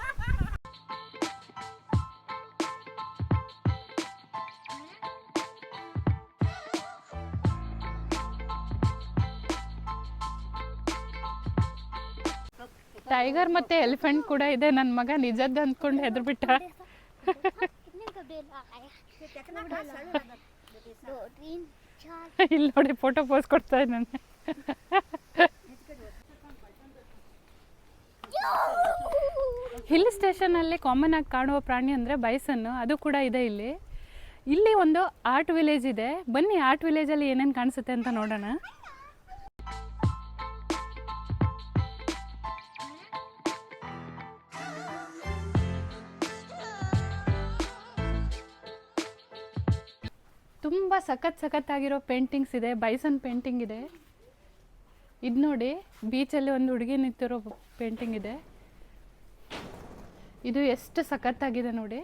ಟೈಗರ್ ಮತ್ತೆ ಎಲಿಫೆಂಟ್ ಕೂಡ ಇದೆ. ನನ್ನ ಮಗ ನಿಜದ್ದು ಅಂದ್ಕೊಂಡು ಹೆದರ್ಬಿಟ್ಟ. ಇಲ್ಲಿ ನೋಡಿ ಫೋಟೋ ಪೋಸ್ ಕೊಡ್ತಾ ಇದ್ದಾನೆ. ಹಿಲ್ ಸ್ಟೇಷನಲ್ಲಿ ಕಾಮನ್ ಆಗಿ ಕಾಣುವ ಪ್ರಾಣಿ ಅಂದರೆ ಬೈಸನ್ನು. ಅದು ಕೂಡ ಇದೆ ಇಲ್ಲಿ. ಇಲ್ಲಿ ಒಂದು ಆರ್ಟ್ ವಿಲೇಜ್ ಇದೆ. ಬನ್ನಿ ಆರ್ಟ್ ವಿಲೇಜಲ್ಲಿ ಏನೇನು ಕಾಣಿಸುತ್ತೆ ಅಂತ ನೋಡೋಣ. ತುಂಬ ಸಖತ್ತಾಗಿರೋ ಪೇಂಟಿಂಗ್ಸ್ ಇದೆ. ಬೈಸನ್ ಪೇಂಟಿಂಗ್ ಇದೆ. ಇದು ನೋಡಿ, ಬೀಚಲ್ಲಿ ಒಂದು ಹುಡುಗಿ ನಿಂತಿರೋ ಪೇಂಟಿಂಗ್ ಇದೆ. ಇದು ಎಷ್ಟು ಸಖತ್ತಾಗಿದೆ ನೋಡಿ.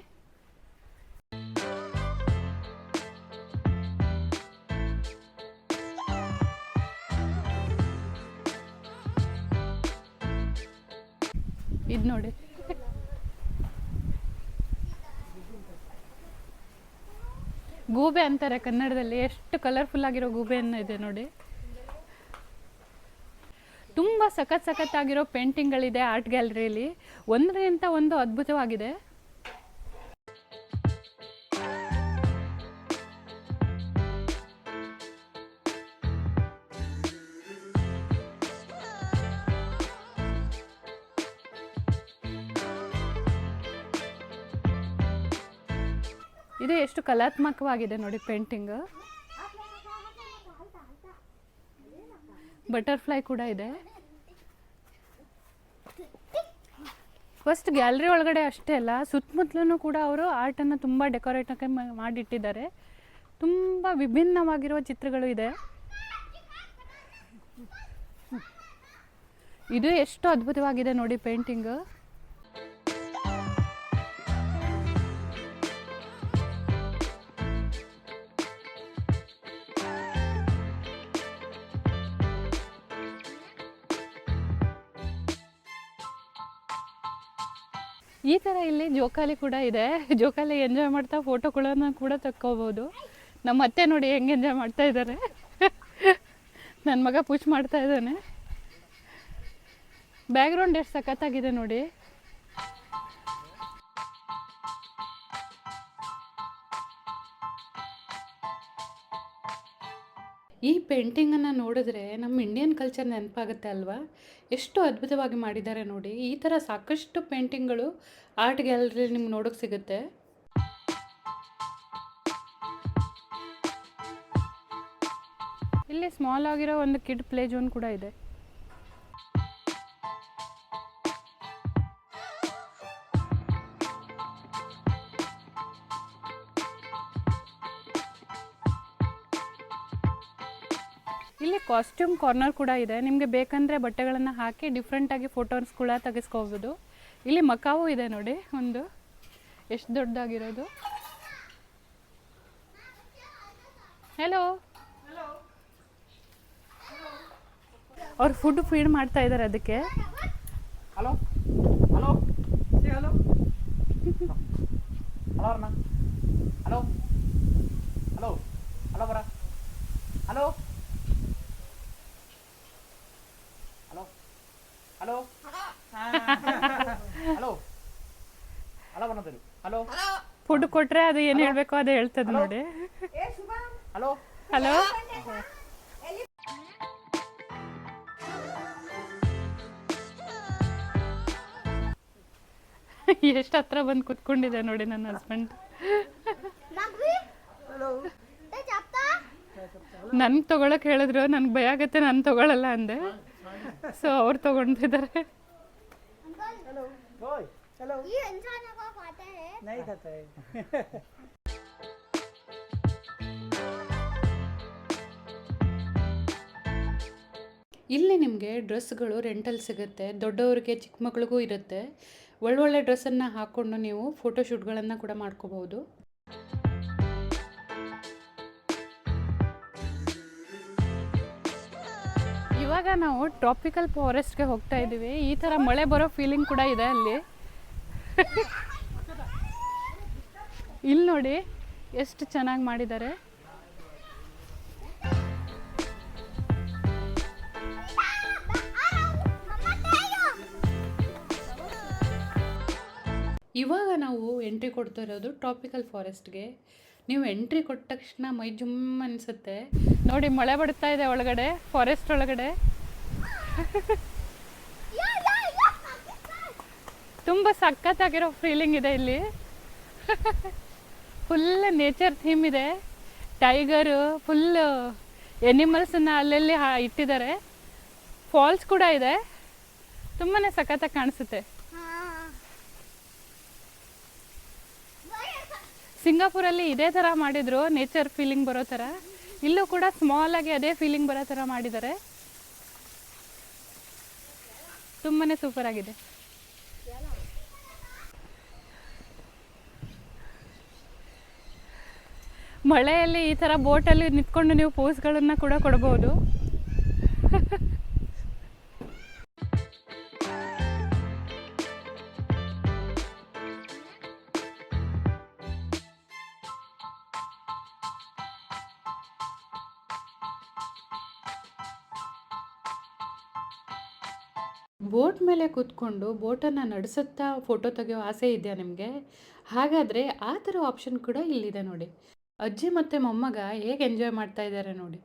ಇದು ನೋಡಿ, ಗೂಬೆ ಅಂತಾರೆ ಕನ್ನಡದಲ್ಲಿ. ಎಷ್ಟು ಕಲರ್ಫುಲ್ ಆಗಿರೋ ಗೂಬೆಯನ್ನು ಇದೆ ನೋಡಿ. ತುಂಬ ಸಖತ್ತಾಗಿರೋ ಪೇಂಟಿಂಗ್ಗಳಿದೆ ಆರ್ಟ್ ಗ್ಯಾಲರಿಯಲ್ಲಿ. ಒಂದರಿಂದ ಒಂದು ಅದ್ಭುತವಾಗಿದೆ. ಇದು ಎಷ್ಟು ಕಲಾತ್ಮಕವಾಗಿದೆ ನೋಡಿ ಪೇಂಟಿಂಗ್. ಬಟರ್ಫ್ಲೈ ಕೂಡ ಇದೆ. ಫಸ್ಟ್ ಗ್ಯಾಲರಿ ಒಳಗಡೆ ಅಷ್ಟೇ ಅಲ್ಲ, ಸುತ್ತಮುತ್ತಲೂ ಕೂಡ ಅವರು ಆರ್ಟನ್ನು ತುಂಬ ಡೆಕೋರೇಟಕ್ಕೆ ಮಾಡಿಟ್ಟಿದ್ದಾರೆ. ತುಂಬ ವಿಭಿನ್ನವಾಗಿರುವ ಚಿತ್ರಗಳು ಇದೆ. ಇದು ಎಷ್ಟು ಅದ್ಭುತವಾಗಿದೆ ನೋಡಿ ಪೇಂಟಿಂಗ್. ಈ ಥರ ಇಲ್ಲಿ ಜೋಕಾಲಿ ಕೂಡ ಇದೆ. ಜೋಕಾಲಿ ಎಂಜಾಯ್ ಮಾಡ್ತಾ ಫೋಟೋಗಳನ್ನು ಕೂಡ ತಕ್ಕೋಬೋದು. ನಮ್ಮ ಅತ್ತೆ ನೋಡಿ ಹೆಂಗೆ ಎಂಜಾಯ್ ಮಾಡ್ತಾ ಇದ್ದಾರೆ. ನನ್ನ ಮಗ ಪುಷ್ ಮಾಡ್ತಾ ಇದ್ದಾನೆ. ಬ್ಯಾಕ್ಗ್ರೌಂಡ್ ಎಷ್ಟು ಸಖತ್ತಾಗಿದೆ ನೋಡಿ. ಈ ಪೇಂಟಿಂಗನ್ನು ನೋಡಿದ್ರೆ ನಮ್ಮ ಇಂಡಿಯನ್ ಕಲ್ಚರ್ ನೆನಪಾಗುತ್ತೆ ಅಲ್ವಾ? ಎಷ್ಟು ಅದ್ಭುತವಾಗಿ ಮಾಡಿದ್ದಾರೆ ನೋಡಿ. ಈ ಥರ ಸಾಕಷ್ಟು ಪೇಂಟಿಂಗ್ಗಳು ಆರ್ಟ್ ಗ್ಯಾಲರಿಲಿ ನಿಮ್ಗೆ ನೋಡೋಕೆ ಸಿಗುತ್ತೆ. ಇಲ್ಲಿ ಸ್ಮಾಲ್ ಆಗಿರೋ ಒಂದು ಕಿಡ್ ಪ್ಲೇ ಝೋನ್ ಕೂಡ ಇದೆ. ಇಲ್ಲಿ ಕಾಸ್ಟ್ಯೂಮ್ ಕಾರ್ನರ್ ಕೂಡ ಇದೆ. ನಿಮಗೆ ಬೇಕಂದರೆ ಬಟ್ಟೆಗಳನ್ನು ಹಾಕಿ ಡಿಫ್ರೆಂಟಾಗಿ ಫೋಟೋಸ್ ಕೂಡ ತೆಗೆಸ್ಕೋಬೋದು. ಇಲ್ಲಿ ಮಕಾವು ಇದೆ ನೋಡಿ, ಒಂದು ಎಷ್ಟು ದೊಡ್ಡದಾಗಿರೋದು. ಹೆಲೋ, ಅವ್ರು ಫುಡ್ ಫೀಡ್ ಮಾಡ್ತಾ ಇದ್ದಾರೆ ಅದಕ್ಕೆ. ಹಲೋ ಹಲೋ ಹಲೋ ಹಲೋ ಅಣ್ಣ, ಹಲೋ ಹಲೋ ಹಲೋ ಬರ, hello hello hello hello hello ಬನ್ನೋದು, ಹಲೋ ಫುಡ್ ಕೊಟ್ರೆ ಅದು ಏನು ಹೇಳಬೇಕು ಅದು ಹೇಳ್ತದೆ ನೋಡಿ. ಹಲೋ ಹಲೋ, ಎಷ್ಟು ಹತ್ರ ಬಂದು ಕುತ್ಕೊಂಡಿದೆ ನೋಡಿ ನನ್ನ ಹಸ್ಬೆಂಡ್. ನನ್ಗೆ ತೊಗೊಳಕ್ಕೆ ಹೇಳಿದ್ರು, ನನಗೆ ಭಯ ಆಗುತ್ತೆ, ನಾನು ತೊಗೊಳಲ್ಲ ಅಂದೆ. ಸೊ ಅವ್ರು ತೊಗೊಂಡಿದ್ದಾರೆ. ಇಲ್ಲಿ ನಿಮಗೆ ಡ್ರೆಸ್ಗಳು ರೆಂಟಲ್ ಸಿಗುತ್ತೆ. ದೊಡ್ಡವರಿಗೆ ಚಿಕ್ಕ ಮಕ್ಳಿಗೂ ಇರುತ್ತೆ. ಒಳ್ಳೊಳ್ಳೆ ಡ್ರೆಸ್ಸನ್ನು ಹಾಕ್ಕೊಂಡು ನೀವು ಫೋಟೋಶೂಟ್ಗಳನ್ನು ಕೂಡ ಮಾಡ್ಕೋಬಹುದು. ಇವಾಗ ನಾವು ಟ್ರಾಪಿಕಲ್ ಫಾರೆಸ್ಟ್ಗೆ ಹೋಗ್ತಾ ಇದ್ದೀವಿ. ಈ ಥರ ಮಳೆ ಬರೋ ಫೀಲಿಂಗ್ ಕೂಡ ಇದೆ ಅಲ್ಲಿ. ಇಲ್ಲಿ ನೋಡಿ ಎಷ್ಟು ಚೆನ್ನಾಗಿ ಮಾಡಿದ್ದಾರೆ. ಇವಾಗ ನಾವು ಎಂಟ್ರಿ ಕೊಡ್ತಾ ಇರೋದು ಟ್ರಾಪಿಕಲ್ ಫಾರೆಸ್ಟ್ಗೆ. ನೀವು ಎಂಟ್ರಿ ಕೊಟ್ಟ ತಕ್ಷಣ ಮೈ ಜುಮ್ ಅನಿಸುತ್ತೆ ನೋಡಿ. ಮಳೆ ಬರ್ತಾ ಇದೆ ಒಳಗಡೆ, ಫಾರೆಸ್ಟ್ ಒಳಗಡೆ. ತುಂಬ ಸಖತ್ತಾಗಿರೋ ಫೀಲಿಂಗ್ ಇದೆ ಇಲ್ಲಿ. ಫುಲ್ ನೇಚರ್ ಥೀಮ್ ಇದೆ. ಟೈಗರು, ಫುಲ್ ಎನಿಮಲ್ಸನ್ನು ಅಲ್ಲಲ್ಲಿ ಇಟ್ಟಿದ್ದಾರೆ. ಫಾಲ್ಸ್ ಕೂಡ ಇದೆ. ತುಂಬಾ ಸಖತ್ತಾಗಿ ಕಾಣಿಸುತ್ತೆ. ಸಿಂಗಾಪುರಲ್ಲಿ ಇದೇ ಥರ ಮಾಡಿದರು, ನೇಚರ್ ಫೀಲಿಂಗ್ ಬರೋ ಥರ. ಇಲ್ಲೂ ಕೂಡ ಸ್ಮಾಲಾಗಿ ಅದೇ ಫೀಲಿಂಗ್ ಬರೋ ಥರ ಮಾಡಿದ್ದಾರೆ. ತುಂಬಾ ಸೂಪರ್ ಆಗಿದೆ. ಮಳೆಯಲ್ಲಿ ಈ ಥರ ಬೋಟಲ್ಲಿ ನಿಂತ್ಕೊಂಡು ನೀವು ಪೋಸ್ಗಳನ್ನು ಕೂಡ ಕೊಡ್ಬೋದು. ಬೋಟ್ ಮೇಲೆ ಕೂತ್ಕೊಂಡು ಬೋಟನ್ನು ನಡೆಸುತ್ತಾ ಫೋಟೋ ತೆಗೆಯೋ ಆಸೆ ಇದೆಯಾ ನಿಮಗೆ? ಹಾಗಾದರೆ ಆ ಥರ ಆಪ್ಷನ್ ಕೂಡ ಇಲ್ಲಿದೆ ನೋಡಿ. ಅಜ್ಜಿ ಮತ್ತು ಮೊಮ್ಮಗ ಹೇಗೆ ಎಂಜಾಯ್ ಮಾಡ್ತಾ ಇದ್ದಾರೆ ನೋಡಿ.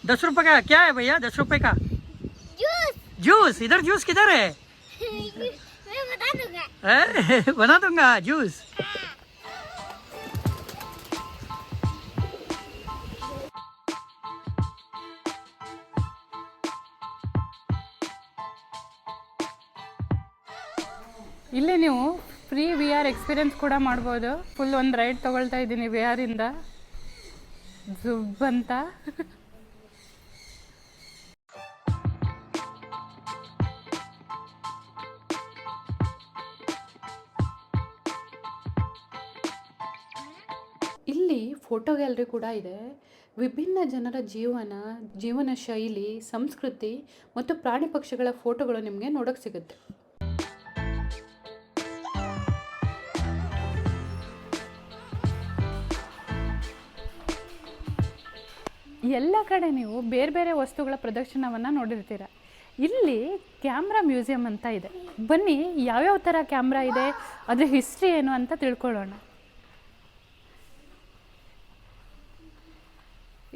10 रुपए का क्या है भैया? 10 रुपए का जूस। इधर जूस किधर है? मैं बता दूंगा। बना दूंगा जूस। ಇಲ್ಲಿ ನೀವು ಫ್ರೀ ವಿ ಆರ್ ಎಕ್ಸ್ಪೀರಿಯನ್ಸ್ ಕೂಡ ಮಾಡ್ಬೋದು. ಫುಲ್ ಒಂದು ರೈಡ್ ತೊಗೊಳ್ತಾ ಇದ್ದೀನಿ ವಿ ಆರಿಂದ ಜುಬ್ ಅಂತ. ಇಲ್ಲಿ ಫೋಟೋ ಗ್ಯಾಲರಿ ಕೂಡ ಇದೆ. ವಿಭಿನ್ನ ಜನರ ಜೀವನ ಶೈಲಿ, ಸಂಸ್ಕೃತಿ ಮತ್ತು ಪ್ರಾಣಿ ಪಕ್ಷಿಗಳ ಫೋಟೋಗಳು ನಿಮಗೆ ನೋಡೋಕ್ಕೆ ಸಿಗುತ್ತೆ. ಎಲ್ಲ ಕಡೆ ನೀವು ಬೇರೆ ಬೇರೆ ವಸ್ತುಗಳ ಪ್ರದರ್ಶನವನ್ನು ನೋಡಿರ್ತೀರ. ಇಲ್ಲಿ ಕ್ಯಾಮ್ರಾ ಮ್ಯೂಸಿಯಂ ಅಂತ ಇದೆ. ಬನ್ನಿ ಯಾವ್ಯಾವ ಥರ ಕ್ಯಾಮ್ರಾ ಇದೆ, ಅದ್ರ ಹಿಸ್ಟ್ರಿ ಏನು ಅಂತ ತಿಳ್ಕೊಳ್ಳೋಣ.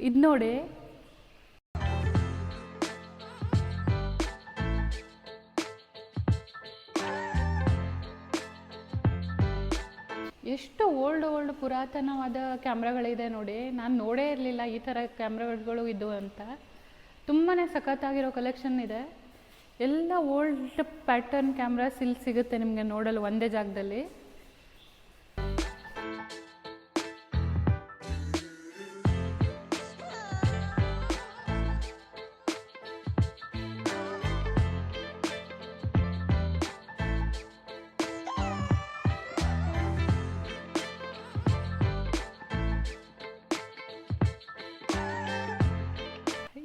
ಇದು ನೋಡಿ, ಎಷ್ಟು ಓಲ್ಡ್ ಪುರಾತನವಾದ ಕ್ಯಾಮ್ರಾಗಳಿದೆ ನೋಡಿ. ನಾನು ನೋಡೇ ಇರಲಿಲ್ಲ ಈ ಥರ ಕ್ಯಾಮ್ರಾಗಳು ಇದ್ದು ಅಂತ. ತುಂಬಾ ಸಖತ್ತಾಗಿರೋ ಕಲೆಕ್ಷನ್ ಇದೆ. ಎಲ್ಲ ಓಲ್ಡ್ ಪ್ಯಾಟರ್ನ್ ಕ್ಯಾಮ್ರಾಸ್ ಇಲ್ಲಿ ಸಿಗುತ್ತೆ ನಿಮಗೆ ನೋಡಲು ಒಂದೇ ಜಾಗದಲ್ಲಿ.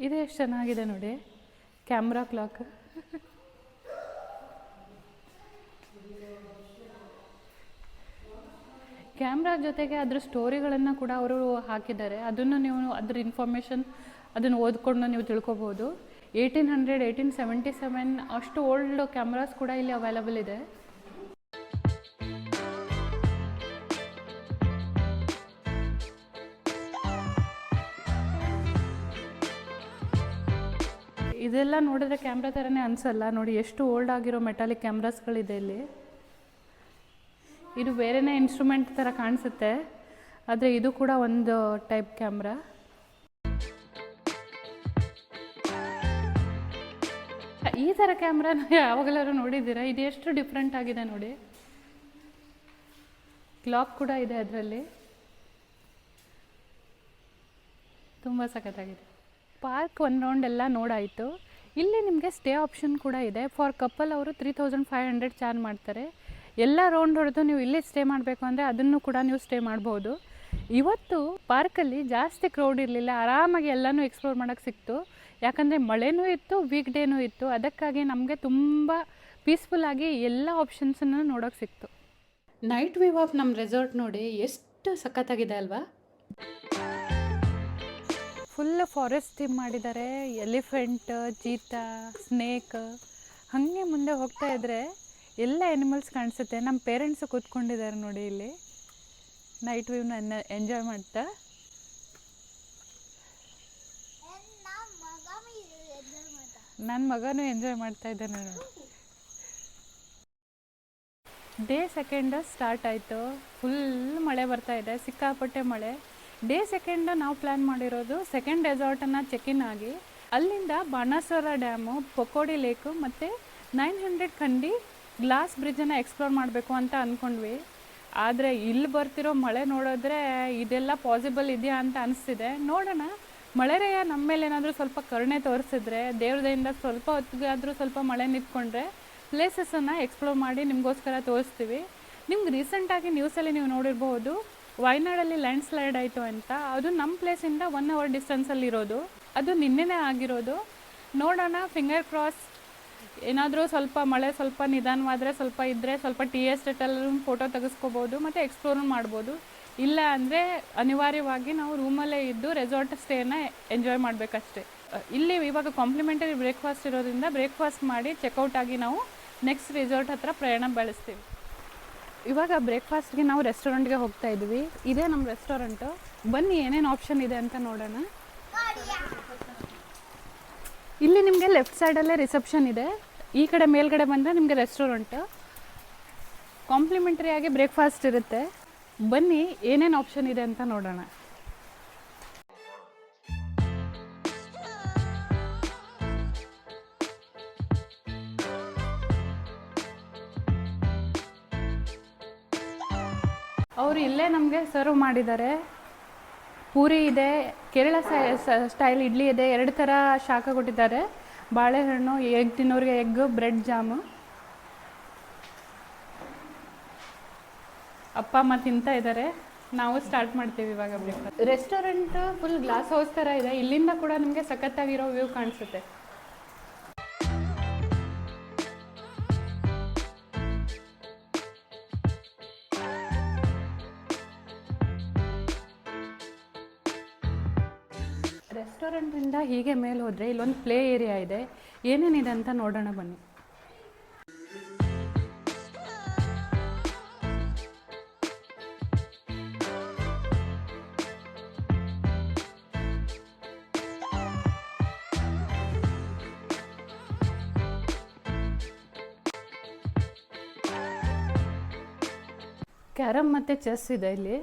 ಇದು ಎಷ್ಟು ಚೆನ್ನಾಗಿದೆ ನೋಡಿ, ಕ್ಯಾಮ್ರಾ ಕ್ಲಾಕ್. ಕ್ಯಾಮ್ರಾ ಜೊತೆಗೆ ಅದ್ರ ಸ್ಟೋರಿಗಳನ್ನು ಕೂಡ ಅವರು ಹಾಕಿದ್ದಾರೆ. ಅದನ್ನು ನೀವು ಅದ್ರ ಇನ್ಫಾರ್ಮೇಷನ್ ಅದನ್ನು ಓದ್ಕೊಂಡು ನೀವು ತಿಳ್ಕೊಬೋದು. 1800, 1877 ಅಷ್ಟು ಓಲ್ಡ್ ಕ್ಯಾಮ್ರಾಸ್ ಕೂಡ ಇಲ್ಲಿ ಅವೈಲಬಲ್ ಇದೆ. ಇದೆಲ್ಲ ನೋಡಿದ್ರೆ ಕ್ಯಾಮ್ರಾ ಥರನೇ ಅನಿಸಲ್ಲ ನೋಡಿ, ಎಷ್ಟು ಓಲ್ಡ್ ಆಗಿರೋ ಮೆಟಾಲಿಕ್ ಕ್ಯಾಮ್ರಾಸ್ಗಳಿದೆ ಇಲ್ಲಿ. ಇದು ಬೇರೆನೇ ಇನ್ಸ್ಟ್ರೂಮೆಂಟ್ ಥರ ಕಾಣಿಸುತ್ತೆ, ಆದರೆ ಇದು ಕೂಡ ಒಂದು ಟೈಪ್ ಕ್ಯಾಮ್ರಾ. ಈ ಥರ ಕ್ಯಾಮ್ರಾನ ಯಾವಾಗಲಾದ್ರು ನೋಡಿದ್ದೀರಾ? ಇದು ಎಷ್ಟು ಡಿಫ್ರೆಂಟ್ ಆಗಿದೆ ನೋಡಿ. ಕ್ಲಾಕ್ ಕೂಡ ಇದೆ ಅದರಲ್ಲಿ, ತುಂಬ ಸಖತ್ತಾಗಿದೆ. ಪಾರ್ಕ್ ಒಂದು ರೌಂಡ್ ಎಲ್ಲ ನೋಡಾಯಿತು. ಇಲ್ಲಿ ನಿಮಗೆ ಸ್ಟೇ ಆಪ್ಷನ್ ಕೂಡ ಇದೆ. ಫಾರ್ ಕಪಲ್ ಅವರು 3500 ಚಾರ್ಜ್ ಮಾಡ್ತಾರೆ. ಎಲ್ಲ ರೌಂಡ್ ಹೊಡೆದು ನೀವು ಇಲ್ಲಿ ಸ್ಟೇ ಮಾಡಬೇಕು ಅಂದರೆ ಅದನ್ನು ಕೂಡ ನೀವು ಸ್ಟೇ ಮಾಡ್ಬೋದು. ಇವತ್ತು ಪಾರ್ಕಲ್ಲಿ ಜಾಸ್ತಿ ಕ್ರೌಡ್ ಇರಲಿಲ್ಲ, ಆರಾಮಾಗಿ ಎಲ್ಲನೂ ಎಕ್ಸ್ಪ್ಲೋರ್ ಮಾಡೋಕ್ಕೆ ಸಿಕ್ತು. ಯಾಕಂದರೆ ಮಳೆನೂ ಇತ್ತು, ವೀಕ್ ಡೇನೂ ಇತ್ತು. ಅದಕ್ಕಾಗಿ ನಮಗೆ ತುಂಬ ಪೀಸ್ಫುಲ್ಲಾಗಿ ಎಲ್ಲ ಆಪ್ಷನ್ಸನ್ನು ನೋಡೋಕ್ಕೆ ಸಿಕ್ತು. ನೈಟ್ ವ್ಯೂ ಆಫ್ ನಮ್ಮ ರೆಸಾರ್ಟ್ ನೋಡಿ ಎಷ್ಟು ಸಖತ್ತಾಗಿದೆ ಅಲ್ವಾ? ಫುಲ್ ಫಾರೆಸ್ಟ್ ಥೀಮ್ ಮಾಡಿದ್ದಾರೆ. ಎಲಿಫೆಂಟ್, ಚೀತಾ, ಸ್ನೇಕ್, ಹಾಗೆ ಮುಂದೆ ಹೋಗ್ತಾ ಇದ್ದರೆ ಎಲ್ಲ ಎನಿಮಲ್ಸ್ ಕಾಣಿಸುತ್ತೆ. ನಮ್ಮ ಪೇರೆಂಟ್ಸು ಕೂತ್ಕೊಂಡಿದ್ದಾರೆ ನೋಡಿ ಇಲ್ಲಿ, ನೈಟ್ ವ್ಯೂನ ಎಂಜಾಯ್ ಮಾಡ್ತಾ. ನನ್ನ ಮಗನೂ ಎಂಜಾಯ್ ಮಾಡ್ತಾ ಇದ್ದಾನೆ ನೋಡಿ. ಡೇ 2 ಸ್ಟಾರ್ಟ್ ಆಯಿತು. ಫುಲ್ ಮಳೆ ಬರ್ತಾ ಇದೆ, ಸಿಕ್ಕಾಪಟ್ಟೆ ಮಳೆ. ಡೇ 2 ನಾವು ಪ್ಲ್ಯಾನ್ ಮಾಡಿರೋದು ಸೆಕೆಂಡ್ ರೆಸಾರ್ಟನ್ನು ಚೆಕ್-ಇನ್ ಆಗಿ ಅಲ್ಲಿಂದ ಬಾಣಾಸುರ ಡ್ಯಾಮು, ಪಕೋಡಿ ಲೇಕು ಮತ್ತು 900 ಖಂಡಿ ಗ್ಲಾಸ್ ಬ್ರಿಡ್ಜನ್ನು ಎಕ್ಸ್ಪ್ಲೋರ್ ಮಾಡಬೇಕು ಅಂತ ಅಂದ್ಕೊಂಡ್ವಿ. ಆದರೆ ಇಲ್ಲಿ ಬರ್ತಿರೋ ಮಳೆ ನೋಡಿದ್ರೆ ಇದೆಲ್ಲ ಪಾಸಿಬಲ್ ಇದೆಯಾ ಅಂತ ಅನಿಸ್ತಿದೆ. ನೋಡೋಣ, ಮಳೆರೆಯ ನಮ್ಮ ಮೇಲೆ ಏನಾದರೂ ಸ್ವಲ್ಪ ಕರುಣೆ ತೋರಿಸಿದ್ರೆ, ದೇವ್ರದಿಂದ ಸ್ವಲ್ಪ ಹೊತ್ತಿಗಾದರೂ ಸ್ವಲ್ಪ ಮಳೆ ನಿಂತ್ಕೊಂಡ್ರೆ ಪ್ಲೇಸಸನ್ನು ಎಕ್ಸ್ಪ್ಲೋರ್ ಮಾಡಿ ನಿಮಗೋಸ್ಕರ ತೋರಿಸ್ತೀವಿ. ನಿಮ್ಗೆ ರೀಸೆಂಟಾಗಿ ನ್ಯೂಸಲ್ಲಿ ನೀವು ನೋಡಿರ್ಬೋದು, ವಯನಾಡಲ್ಲಿ ಲ್ಯಾಂಡ್ ಸ್ಲೈಡ್ ಆಯಿತು ಅಂತ. ಅದು ನಮ್ಮ ಪ್ಲೇಸಿಂದ 1 hour ಡಿಸ್ಟೆನ್ಸಲ್ಲಿರೋದು. ಅದು ನಿನ್ನೆನೇ ಆಗಿರೋದು. ನೋಡೋಣ, ಫಿಂಗರ್ ಕ್ರಾಸ್. ಏನಾದರೂ ಸ್ವಲ್ಪ ಮಳೆ ಸ್ವಲ್ಪ ನಿಧಾನವಾದರೆ, ಸ್ವಲ್ಪ ಇದ್ದರೆ ಸ್ವಲ್ಪ ಟೀ ಎಸ್ಟೇಟಲ್ಲೂ ಫೋಟೋ ತೆಗೆಸ್ಕೋಬೋದು ಮತ್ತು ಎಕ್ಸ್ಪ್ಲೋರ್ ಮಾಡ್ಬೋದು. ಇಲ್ಲ ಅಂದರೆ ಅನಿವಾರ್ಯವಾಗಿ ನಾವು ರೂಮಲ್ಲೇ ಇದ್ದು ರೆಸಾರ್ಟ್ ಸ್ಟೇನ ಎಂಜಾಯ್ ಮಾಡಬೇಕಷ್ಟೆ. ಇಲ್ಲಿ ಇವಾಗ ಕಾಂಪ್ಲಿಮೆಂಟರಿ ಬ್ರೇಕ್ಫಾಸ್ಟ್ ಇರೋದ್ರಿಂದ ಬ್ರೇಕ್ಫಾಸ್ಟ್ ಮಾಡಿ ಚೆಕ್ಔಟ್ ಆಗಿ ನಾವು ನೆಕ್ಸ್ಟ್ ರೆಸಾರ್ಟ್ ಹತ್ರ ಪ್ರಯಾಣ ಬೆಳೆಸ್ತೀವಿ. ಇವಾಗ ಬ್ರೇಕ್ಫಾಸ್ಟ್ಗೆ ನಾವು ರೆಸ್ಟೋರೆಂಟ್ಗೆ ಹೋಗ್ತಾ ಇದ್ವಿ. ಇದೇ ನಮ್ಮ ರೆಸ್ಟೋರೆಂಟು. ಬನ್ನಿ ಏನೇನು ಆಪ್ಷನ್ ಇದೆ ಅಂತ ನೋಡೋಣ. ಇಲ್ಲಿ ನಿಮಗೆ ಲೆಫ್ಟ್ ಸೈಡಲ್ಲೇ ರಿಸೆಪ್ಷನ್ ಇದೆ. ಈ ಕಡೆ ಮೇಲ್ಗಡೆ ಬಂದರೆ ನಿಮಗೆ ರೆಸ್ಟೋರೆಂಟು. ಕಾಂಪ್ಲಿಮೆಂಟರಿಯಾಗಿ ಬ್ರೇಕ್ಫಾಸ್ಟ್ ಇರುತ್ತೆ. ಬನ್ನಿ ಏನೇನು ಆಪ್ಷನ್ ಇದೆ ಅಂತ ನೋಡೋಣ. ಅವರು ಇಲ್ಲೇ ನಮಗೆ ಸರ್ವ್ ಮಾಡಿದ್ದಾರೆ. ಪೂರಿ ಇದೆ, ಕೇರಳ ಸ್ಟೈಲ್ ಇಡ್ಲಿ ಇದೆ, 2 ಥರ ಶಾಖ ಕೊಟ್ಟಿದ್ದಾರೆ. ಬಾಳೆಹಣ್ಣು, ಎಗ್ ತಿನ್ನೋರಿಗೆ ಎಗ್, ಬ್ರೆಡ್ ಜಾಮು. ಅಪ್ಪ ಅಮ್ಮ ತಿಂತಾ ಇದ್ದಾರೆ, ನಾವು ಸ್ಟಾರ್ಟ್ ಮಾಡ್ತೀವಿ ಇವಾಗ breakfast. Restaurant full glass house ಥರ ಇದೆ. ಇಲ್ಲಿಂದ ಕೂಡ ನಿಮಗೆ ಸಖತ್ತಾಗಿರೋ ವ್ಯೂ ಕಾಣಿಸುತ್ತೆ. ರೆಸ್ಟೋರೆಂಟಿಂದ ಹೀಗೆ ಮೇಲೆ ಹೋದರೆ ಇಲ್ಲೊಂದು ಪ್ಲೇ ಏರಿಯಾ ಇದೆ. ಏನೇನಿದೆ ಅಂತ ನೋಡೋಣ ಬನ್ನಿ. ಕ್ಯಾರಮ್ ಮತ್ತು ಚೆಸ್ ಇದೆ ಇಲ್ಲಿ.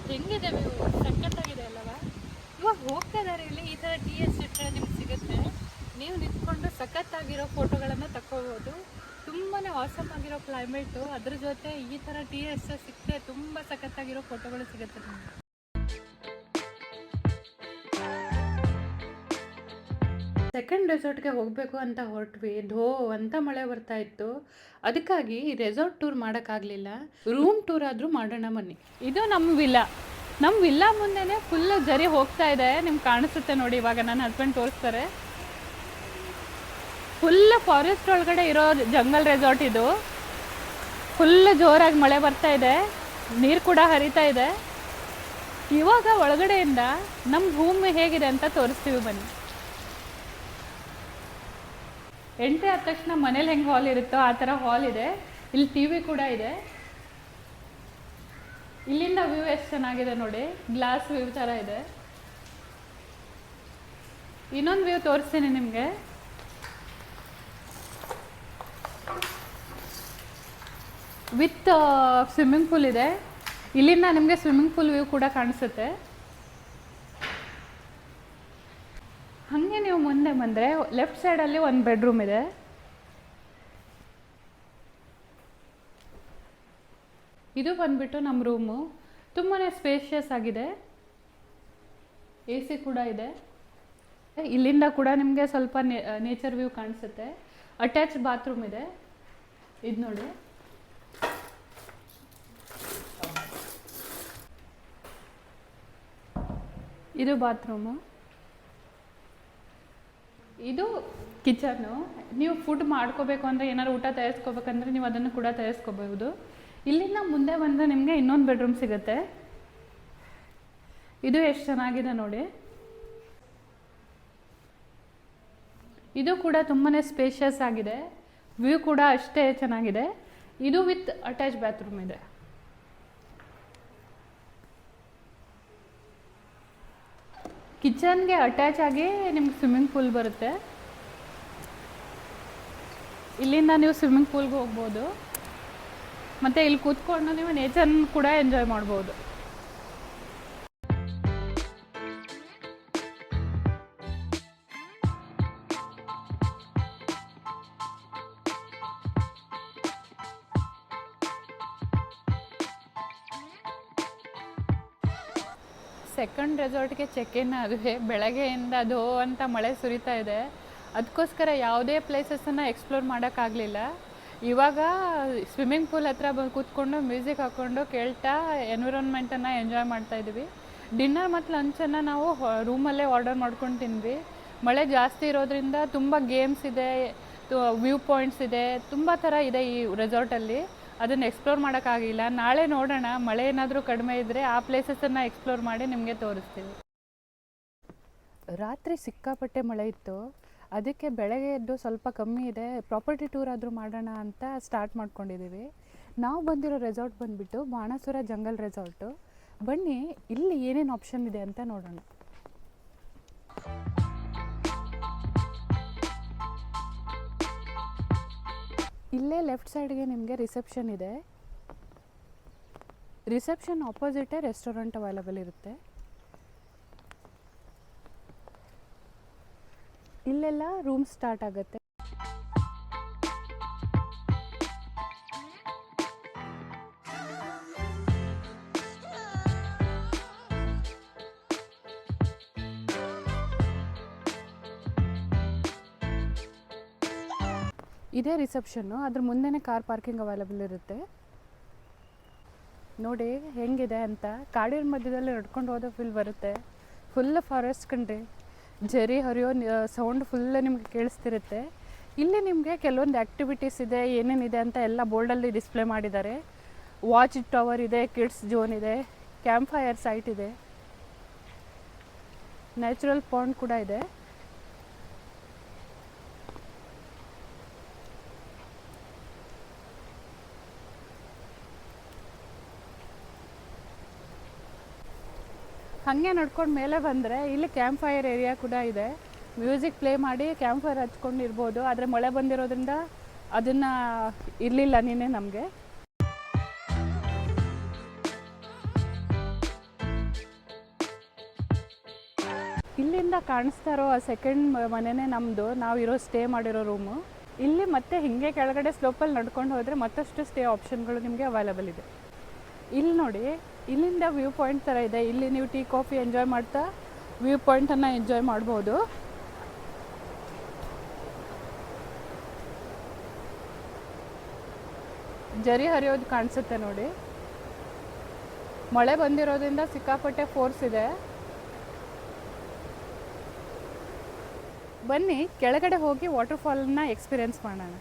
ಹೆಂಗಿದೆ ವ್ಯೂ, ಸಖತ್ತಾಗಿದೆ ಅಲ್ಲವಾ? ಇವಾಗ ಹೋಗ್ತಾ ಇದ್ದಾರೆ ಇಲ್ಲಿ. ಈ ಥರ ಟೀ ಎಸ್ಟೇಟ್ ನಿಮ್ಗೆ ಸಿಗುತ್ತೆ. ನೀವು ನಿಂತ್ಕೊಂಡು ಸಖತ್ತಾಗಿರೋ ಫೋಟೋಗಳನ್ನು ತಗೋಬೋದು. ತುಂಬಾ ಆಸಮ್ ಆಗಿರೋ ಕ್ಲೈಮೇಟು, ಅದ್ರ ಜೊತೆ ಈ ಥರ ಟೀ ಎಸ್ಟೇಟ್ ಸಿಕ್ಕರೆ ತುಂಬ ಸಖತ್ತಾಗಿರೋ ಫೋಟೋಗಳು ಸಿಗುತ್ತೆ ನಿಮಗೆ. ಸೆಕೆಂಡ್ ರೆಸಾರ್ಟ್ಗೆ ಹೋಗಬೇಕು ಅಂತ ಹೊರಟ್ವಿ. ಧೋ ಅಂತ ಮಳೆ ಬರ್ತಾ ಇತ್ತು. ಅದಕ್ಕಾಗಿ ರೆಸಾರ್ಟ್ ಟೂರ್ ಮಾಡೋಕ್ಕಾಗಲಿಲ್ಲ. ರೂಮ್ ಟೂರ್ ಆದರೂ ಮಾಡೋಣ ಬನ್ನಿ. ಇದು ನಮ್ಮ ವಿಲ್ಲಾ. ನಮ್ಮ ವಿಲ್ಲಾ ಮುಂದೆನೇ ಫುಲ್ ಜರಿ ಹೋಗ್ತಾ ಇದೆ. ನಿಮ್ಗೆ ಕಾಣಿಸುತ್ತೆ ನೋಡಿ, ಇವಾಗ ನನ್ನ ಹಸ್ಬೆಂಡ್ ತೋರಿಸ್ತಾರೆ. ಫುಲ್ ಫಾರೆಸ್ಟ್ ಒಳಗಡೆ ಇರೋ ಜಂಗಲ್ ರೆಸಾರ್ಟ್ ಇದು. ಫುಲ್ ಜೋರಾಗಿ ಮಳೆ ಬರ್ತಾ ಇದೆ, ನೀರು ಕೂಡ ಹರಿತಾ ಇದೆ. ಇವಾಗ ಒಳಗಡೆಯಿಂದ ನಮ್ಮ ಭೂಮಿ ಹೇಗಿದೆ ಅಂತ ತೋರಿಸ್ತೀವಿ ಬನ್ನಿ. ಎಂಟ್ರಿ ಆದ ತಕ್ಷಣ ಮನೇಲಿ ಹೆಂಗೆ ಹಾಲ್ ಇರುತ್ತೋ ಆ ಥರ ಹಾಲ್ ಇದೆ. ಇಲ್ಲಿ ಟಿವಿ ಕೂಡ ಇದೆ. ಇಲ್ಲಿಂದ ವ್ಯೂ ಎಷ್ಟು ಚೆನ್ನಾಗಿದೆ ನೋಡಿ, ಗ್ಲಾಸ್ ವ್ಯೂ ಥರ ಇದೆ. ಇನ್ನೊಂದು ವ್ಯೂ ತೋರಿಸ್ತೀನಿ ನಿಮಗೆ. ವಿತ್ ಸ್ವಿಮ್ಮಿಂಗ್ ಪೂಲ್ ಇದೆ. ಇಲ್ಲಿಂದ ನಿಮಗೆ ಸ್ವಿಮ್ಮಿಂಗ್ ಪೂಲ್ ವ್ಯೂ ಕೂಡ ಕಾಣಿಸುತ್ತೆ. ಹಾಗೆ ನೀವು ಮುಂದೆ ಬಂದರೆ ಲೆಫ್ಟ್ ಸೈಡಲ್ಲಿ ಒಂದು ಬೆಡ್ರೂಮ್ ಇದೆ. ಇದು ಬಂದ್ಬಿಟ್ಟು ನಮ್ಮ ರೂಮು. ತುಂಬಾ ಸ್ಪೇಷಿಯಸ್ ಆಗಿದೆ. AC ಕೂಡ ಇದೆ. ಇಲ್ಲಿಂದ ಕೂಡ ನಿಮಗೆ ಸ್ವಲ್ಪ ನೇಚರ್ ವ್ಯೂ ಕಾಣಿಸುತ್ತೆ. ಅಟ್ಯಾಚ್ ಬಾತ್ರೂಮ್ ಇದೆ. ಇದು ನೋಡಿ, ಇದು ಬಾತ್ರೂಮು. ಇದು ಕಿಚನ್ನು. ನೀವು ಫುಡ್ ಮಾಡ್ಕೋಬೇಕು ಅಂದರೆ, ಏನಾದ್ರು ಊಟ ತಯಾರಿಸ್ಕೋಬೇಕಂದ್ರೆ ನೀವು ಅದನ್ನು ಕೂಡ ತಯಾರಿಸ್ಕೋಬಹುದು. ಇಲ್ಲಿಂದ ಮುಂದೆ ಬಂದರೆ ನಿಮಗೆ ಇನ್ನೊಂದು ಬೆಡ್ರೂಮ್ ಸಿಗುತ್ತೆ. ಇದು ಎಷ್ಟು ಚೆನ್ನಾಗಿದೆ ನೋಡಿ. ಇದು ಕೂಡ ತುಂಬಾ ಸ್ಪೇಷಿಯಸ್ ಆಗಿದೆ. ವ್ಯೂ ಕೂಡ ಅಷ್ಟೇ ಚೆನ್ನಾಗಿದೆ. ಇದು ವಿತ್ ಅಟ್ಯಾಚ್ ಬಾತ್ರೂಮ್ ಇದೆ. ಕಿಚನ್ಗೆ ಅಟ್ಯಾಚ್ ಆಗಿ ನಿಮ್ಗೆ ಸ್ವಿಮ್ಮಿಂಗ್ ಪೂಲ್ ಬರುತ್ತೆ. ಇಲ್ಲಿಂದ ನೀವು ಸ್ವಿಮ್ಮಿಂಗ್ ಪೂಲ್ಗೆ ಹೋಗ್ಬೋದು. ಮತ್ತು ಇಲ್ಲಿ ಕೂತ್ಕೊಂಡು ನೀವು ನೇಚರ್ನ ಕೂಡ ಎಂಜಾಯ್ ಮಾಡ್ಬೋದು. ಸೆಕೆಂಡ್ ರೆಸಾರ್ಟ್ಗೆ ಚೆಕ್ ಇನ್ ಆದ್ವಿ. ಬೆಳಗ್ಗೆಯಿಂದ ಧೋ ಅಂತ ಮಳೆ ಸುರಿತಾ ಇದೆ. ಅದಕ್ಕೋಸ್ಕರ ಯಾವುದೇ ಪ್ಲೇಸಸನ್ನು ಎಕ್ಸ್ಪ್ಲೋರ್ ಮಾಡೋಕ್ಕಾಗಲಿಲ್ಲ. ಇವಾಗ ಸ್ವಿಮ್ಮಿಂಗ್ ಪೂಲ್ ಹತ್ರ ಕೂತ್ಕೊಂಡು ಮ್ಯೂಸಿಕ್ ಹಾಕ್ಕೊಂಡು ಕೇಳ್ತಾ ಎನ್ವಿರಾನ್ಮೆಂಟನ್ನು ಎಂಜಾಯ್ ಮಾಡ್ತಾಯಿದ್ವಿ. ಡಿನ್ನರ್ ಮತ್ತು ಲಂಚನ್ನು ನಾವು ರೂಮಲ್ಲೇ ಆರ್ಡರ್ ಮಾಡ್ಕೊಂಡು ತಿಂದ್ವಿ. ಮಳೆ ಜಾಸ್ತಿ ಇರೋದ್ರಿಂದ ತುಂಬ ಗೇಮ್ಸ್ ಇದೆ, ವ್ಯೂ ಪಾಯಿಂಟ್ಸ್ ಇದೆ, ತುಂಬ ಥರ ಇದೆ ಈ ರೆಸಾರ್ಟಲ್ಲಿ. ಅದನ್ನು ಎಕ್ಸ್ಪ್ಲೋರ್ ಮಾಡೋಕ್ಕಾಗಿಲ್ಲ. ನಾಳೆ ನೋಡೋಣ, ಮಳೆ ಏನಾದರೂ ಕಡಿಮೆ ಇದ್ದರೆ ಆ ಪ್ಲೇಸಸನ್ನು ಎಕ್ಸ್ಪ್ಲೋರ್ ಮಾಡಿ ನಿಮಗೆ ತೋರಿಸ್ತೀವಿ. ರಾತ್ರಿ ಸಿಕ್ಕಾಪಟ್ಟೆ ಮಳೆ ಇತ್ತು. ಅದಕ್ಕೆ ಬೆಳಗ್ಗೆ ಎದ್ದು ಸ್ವಲ್ಪ ಕಮ್ಮಿ ಇದೆ, ಪ್ರಾಪರ್ಟಿ ಟೂರ್ ಆದರೂ ಮಾಡೋಣ ಅಂತ ಸ್ಟಾರ್ಟ್ ಮಾಡ್ಕೊಂಡಿದ್ದೀವಿ. ನಾವು ಬಂದಿರೋ ರೆಸಾರ್ಟ್ ಬಂದುಬಿಟ್ಟು ಬಾಣಾಸುರ ಜಂಗಲ್ ರೆಸಾರ್ಟು. ಬನ್ನಿ ಇಲ್ಲಿ ಏನೇನು ಆಪ್ಷನ್ ಇದೆ ಅಂತ ನೋಡೋಣ. ಇಲ್ಲೇ ಲೆಫ್ಟ್ ಸೈಡ್ಗೆ ನಿಮಗೆ ರಿಸೆಪ್ಷನ್ ಇದೆ. ರಿಸೆಪ್ಷನ್ ಆಪೋಸಿಟೇ ರೆಸ್ಟೋರೆಂಟ್ ಅವೈಲಬಲ್ ಇರುತ್ತೆ. ಇಲ್ಲೆಲ್ಲ ರೂಮ್ ಸ್ಟಾರ್ಟ್ ಆಗುತ್ತೆ. ಇದೇ ರಿಸೆಪ್ಷನ್ನು, ಅದ್ರ ಮುಂದೆನೇ ಕಾರ್ ಪಾರ್ಕಿಂಗ್ ಅವೈಲಬಲ್ ಇರುತ್ತೆ. ನೋಡಿ ಹೆಂಗಿದೆ ಅಂತ, ಕಾಡಿನ ಮಧ್ಯದಲ್ಲಿ ನಡ್ಕೊಂಡು ಹೋದ ಫೀಲ್ ಬರುತ್ತೆ. ಫುಲ್ ಫಾರೆಸ್ಟ್ ಕಣ್ರಿ, ಜರಿ ಹರಿಯೋ ಸೌಂಡ್ ಫುಲ್ ನಿಮಗೆ ಕೇಳಿಸ್ತಿರುತ್ತೆ. ಇಲ್ಲಿ ನಿಮಗೆ ಕೆಲವೊಂದು ಆ್ಯಕ್ಟಿವಿಟೀಸ್ ಇದೆ, ಏನೇನಿದೆ ಅಂತ ಎಲ್ಲ ಬೋರ್ಡಲ್ಲಿ ಡಿಸ್ಪ್ಲೇ ಮಾಡಿದ್ದಾರೆ. ವಾಚ್ ಟವರ್ ಇದೆ, ಕಿಡ್ಸ್ ಝೋನ್ ಇದೆ, ಕ್ಯಾಂಪ್ ಫೈರ್ ಸೈಟ್ ಇದೆ, ನ್ಯಾಚುರಲ್ ಪಾಂಡ್ ಕೂಡ ಇದೆ. ಹಾಗೆ ನಡ್ಕೊಂಡು ಮೇಲೆ ಬಂದರೆ ಇಲ್ಲಿ ಕ್ಯಾಂಪ್ ಫೈರ್ ಏರಿಯಾ ಕೂಡ ಇದೆ. ಮ್ಯೂಸಿಕ್ ಪ್ಲೇ ಮಾಡಿ ಕ್ಯಾಂಪ್ ಫೈರ್ ಹಚ್ಕೊಂಡು ಇರ್ಬೋದು. ಆದರೆ ಮಳೆ ಬಂದಿರೋದ್ರಿಂದ ಅದನ್ನು ಇರಲಿಲ್ಲ ನೀನೇ ನಮಗೆ. ಇಲ್ಲಿಂದ ಕಾಣಿಸ್ತಾ ಇರೋ ಆ ಸೆಕೆಂಡ್ ಮನೆಯೇ ನಮ್ಮದು, ನಾವಿರೋ ಸ್ಟೇ ಮಾಡಿರೋ ರೂಮು. ಇಲ್ಲಿ ಮತ್ತೆ ಹೀಗೆ ಕೆಳಗಡೆ ಸ್ಲೋಪಲ್ಲಿ ನಡ್ಕೊಂಡು ಹೋದರೆ ಮತ್ತಷ್ಟು ಸ್ಟೇ ಆಪ್ಷನ್ಗಳು ನಿಮಗೆ ಅವೈಲಬಲ್ ಇದೆ. ಇಲ್ಲಿ ನೋಡಿ, ಇಲ್ಲಿಂದ ವ್ಯೂ ಪಾಯಿಂಟ್ ಥರ ಇದೆ. ಇಲ್ಲಿ ನೀವು ಟೀ ಕಾಫಿ ಎಂಜಾಯ್ ಮಾಡ್ತಾ ವ್ಯೂ ಪಾಯಿಂಟನ್ನು ಎಂಜಾಯ್ ಮಾಡ್ಬೋದು. ಜರಿ ಹರಿಯೋದು ಕಾಣಿಸುತ್ತೆ ನೋಡಿ. ಮಳೆ ಬಂದಿರೋದ್ರಿಂದ ಸಿಕ್ಕಾಪಟ್ಟೆ ಫೋರ್ಸ್ ಇದೆ. ಬನ್ನಿ ಕೆಳಗಡೆ ಹೋಗಿ ವಾಟರ್ಫಾಲನ್ನು ಎಕ್ಸ್ಪೀರಿಯೆನ್ಸ್ ಮಾಡೋಣ.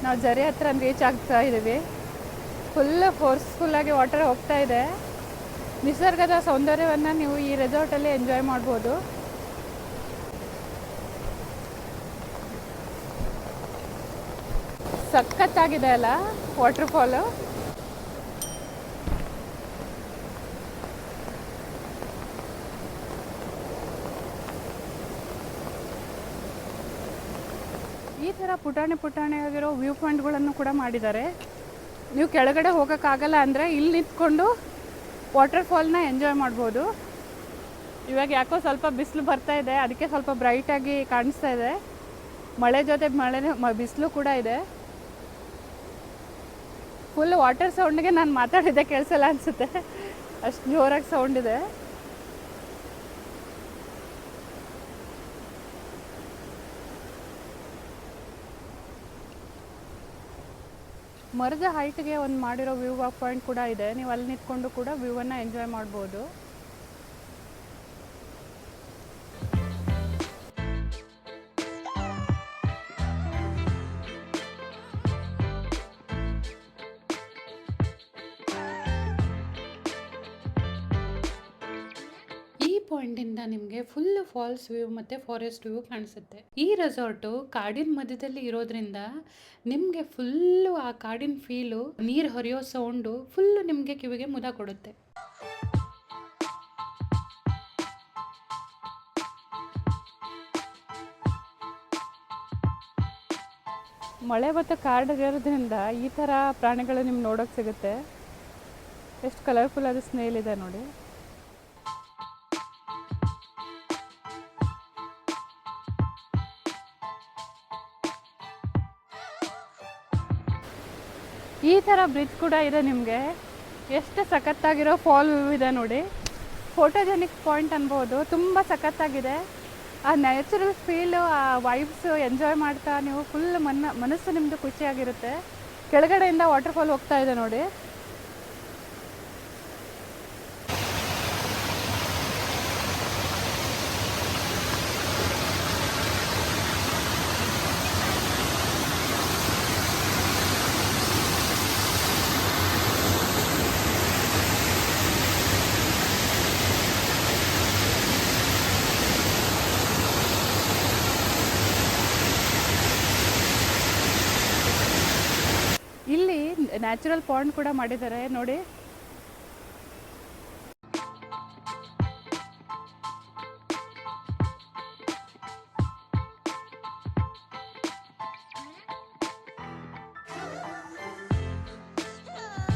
ನಾವು ಜರಿ ಹತ್ರ ರೀಚ್ ಆಗ್ತಾ ಇದ್ದೀವಿ. ಫುಲ್ ಫೋರ್ಸ್ಫುಲ್ಲಾಗಿ ವಾಟರ್ ಹೋಗ್ತಾ ಇದೆ. ನಿಸರ್ಗದ ಸೌಂದರ್ಯವನ್ನು ನೀವು ಈ ರೆಸಾರ್ಟಲ್ಲಿ ಎಂಜಾಯ್ ಮಾಡ್ಬೋದು. ಸಖತ್ತಾಗಿದೆ ಅಲ್ಲ ವಾಟರ್ಫಾಲು. ಈ ಥರ ಪುಟಾಣಿ ಆಗಿರೋ ವ್ಯೂ ಪಾಯಿಂಟ್ಗಳನ್ನು ಕೂಡ ಮಾಡಿದ್ದಾರೆ. ನೀವು ಕೆಳಗಡೆ ಹೋಗೋಕ್ಕಾಗಲ್ಲ ಅಂದರೆ ಇಲ್ಲಿ ನಿಂತ್ಕೊಂಡು ವಾಟರ್ಫಾಲ್ನ ಎಂಜಾಯ್ ಮಾಡ್ಬೋದು. ಇವಾಗ ಯಾಕೋ ಸ್ವಲ್ಪ ಬಿಸಿಲು ಬರ್ತಾ ಇದೆ, ಅದಕ್ಕೆ ಸ್ವಲ್ಪ ಬ್ರೈಟಾಗಿ ಕಾಣಿಸ್ತಾ ಇದೆ. ಮಳೆ ಜೊತೆ ಬಿಸಿಲು ಕೂಡ ಇದೆ. ಫುಲ್ ವಾಟರ್ ಸೌಂಡ್ಗೆ ನಾನು ಮಾತಾಡಿದ್ದೆ ಕೇಳಿಸಲ್ಲ ಅನಿಸುತ್ತೆ, ಅಷ್ಟು ಜೋರಾಗಿ ಸೌಂಡ್ ಇದೆ. ಮರದ ಹೈಟ್ಗೆ ಒಂದು ಮಾಡಿರೋ ವ್ಯೂ ಪಾಯಿಂಟ್ ಕೂಡ ಇದೆ. ನೀವು ಅಲ್ಲಿ ನಿಂತ್ಕೊಂಡು ಕೂಡ ವ್ಯೂವನ್ನು ಎಂಜಾಯ್ ಮಾಡ್ಬೋದು. ಪಾಯಿಂಟಿಂದ ನಿಮಗೆ ಫುಲ್ ಫಾಲ್ಸ್ ವ್ಯೂ ಮತ್ತು ಫಾರೆಸ್ಟ್ ವ್ಯೂ ಕಾಣಿಸುತ್ತೆ. ಈ ರೆಸಾರ್ಟು ಕಾಡಿನ ಮಧ್ಯದಲ್ಲಿ ಇರೋದ್ರಿಂದ ನಿಮಗೆ ಫುಲ್ಲು ಆ ಕಾಡಿನ ಫೀಲು, ನೀರು ಹರಿಯೋ ಸೌಂಡು ಫುಲ್ಲು ನಿಮಗೆ ಕಿವಿಗೆ ಮುದ ಕೊಡುತ್ತೆ. ಮಳೆ ಮತ್ತು ಕಾಡಿರೋದ್ರಿಂದ ಈ ಥರ ಪ್ರಾಣಿಗಳು ನಿಮ್ಗೆ ನೋಡೋಕೆ ಸಿಗುತ್ತೆ. ಎಷ್ಟು ಕಲರ್ಫುಲ್ ಆದ ಸ್ನೇಲ್ ಇದೆ ನೋಡಿ. ಈ ಥರ ಬ್ರಿಡ್ಜ್ ಕೂಡ ಇದೆ ನಿಮಗೆ. ಎಷ್ಟು ಸಖತ್ತಾಗಿರೋ ಫಾಲ್ ವ್ಯೂ ಇದೆ ನೋಡಿ. ಫೋಟೋಜೆನಿಕ್ ಪಾಯಿಂಟ್ ಅನ್ಬೋದು. ತುಂಬ ಸಖತ್ತಾಗಿದೆ. ಆ ನ್ಯಾಚುರಲ್ ಫೀಲು, ಆ ವೈಬ್ಸ್ ಎಂಜಾಯ್ ಮಾಡ್ತಾ ನೀವು ಫುಲ್ ಮನಸ್ಸು ನಿಮ್ಮದು ಖುಷಿಯಾಗಿರುತ್ತೆ. ಕೆಳಗಡೆಯಿಂದ ವಾಟರ್ಫಾಲ್ ಹೋಗ್ತಾ ಇದೆ ನೋಡಿ. ಇಲ್ಲಿ ನ್ಯಾಚುರಲ್ ಪಾಂಡ್ ಕೂಡ ಮಾಡಿದ್ದಾರೆ ನೋಡಿ.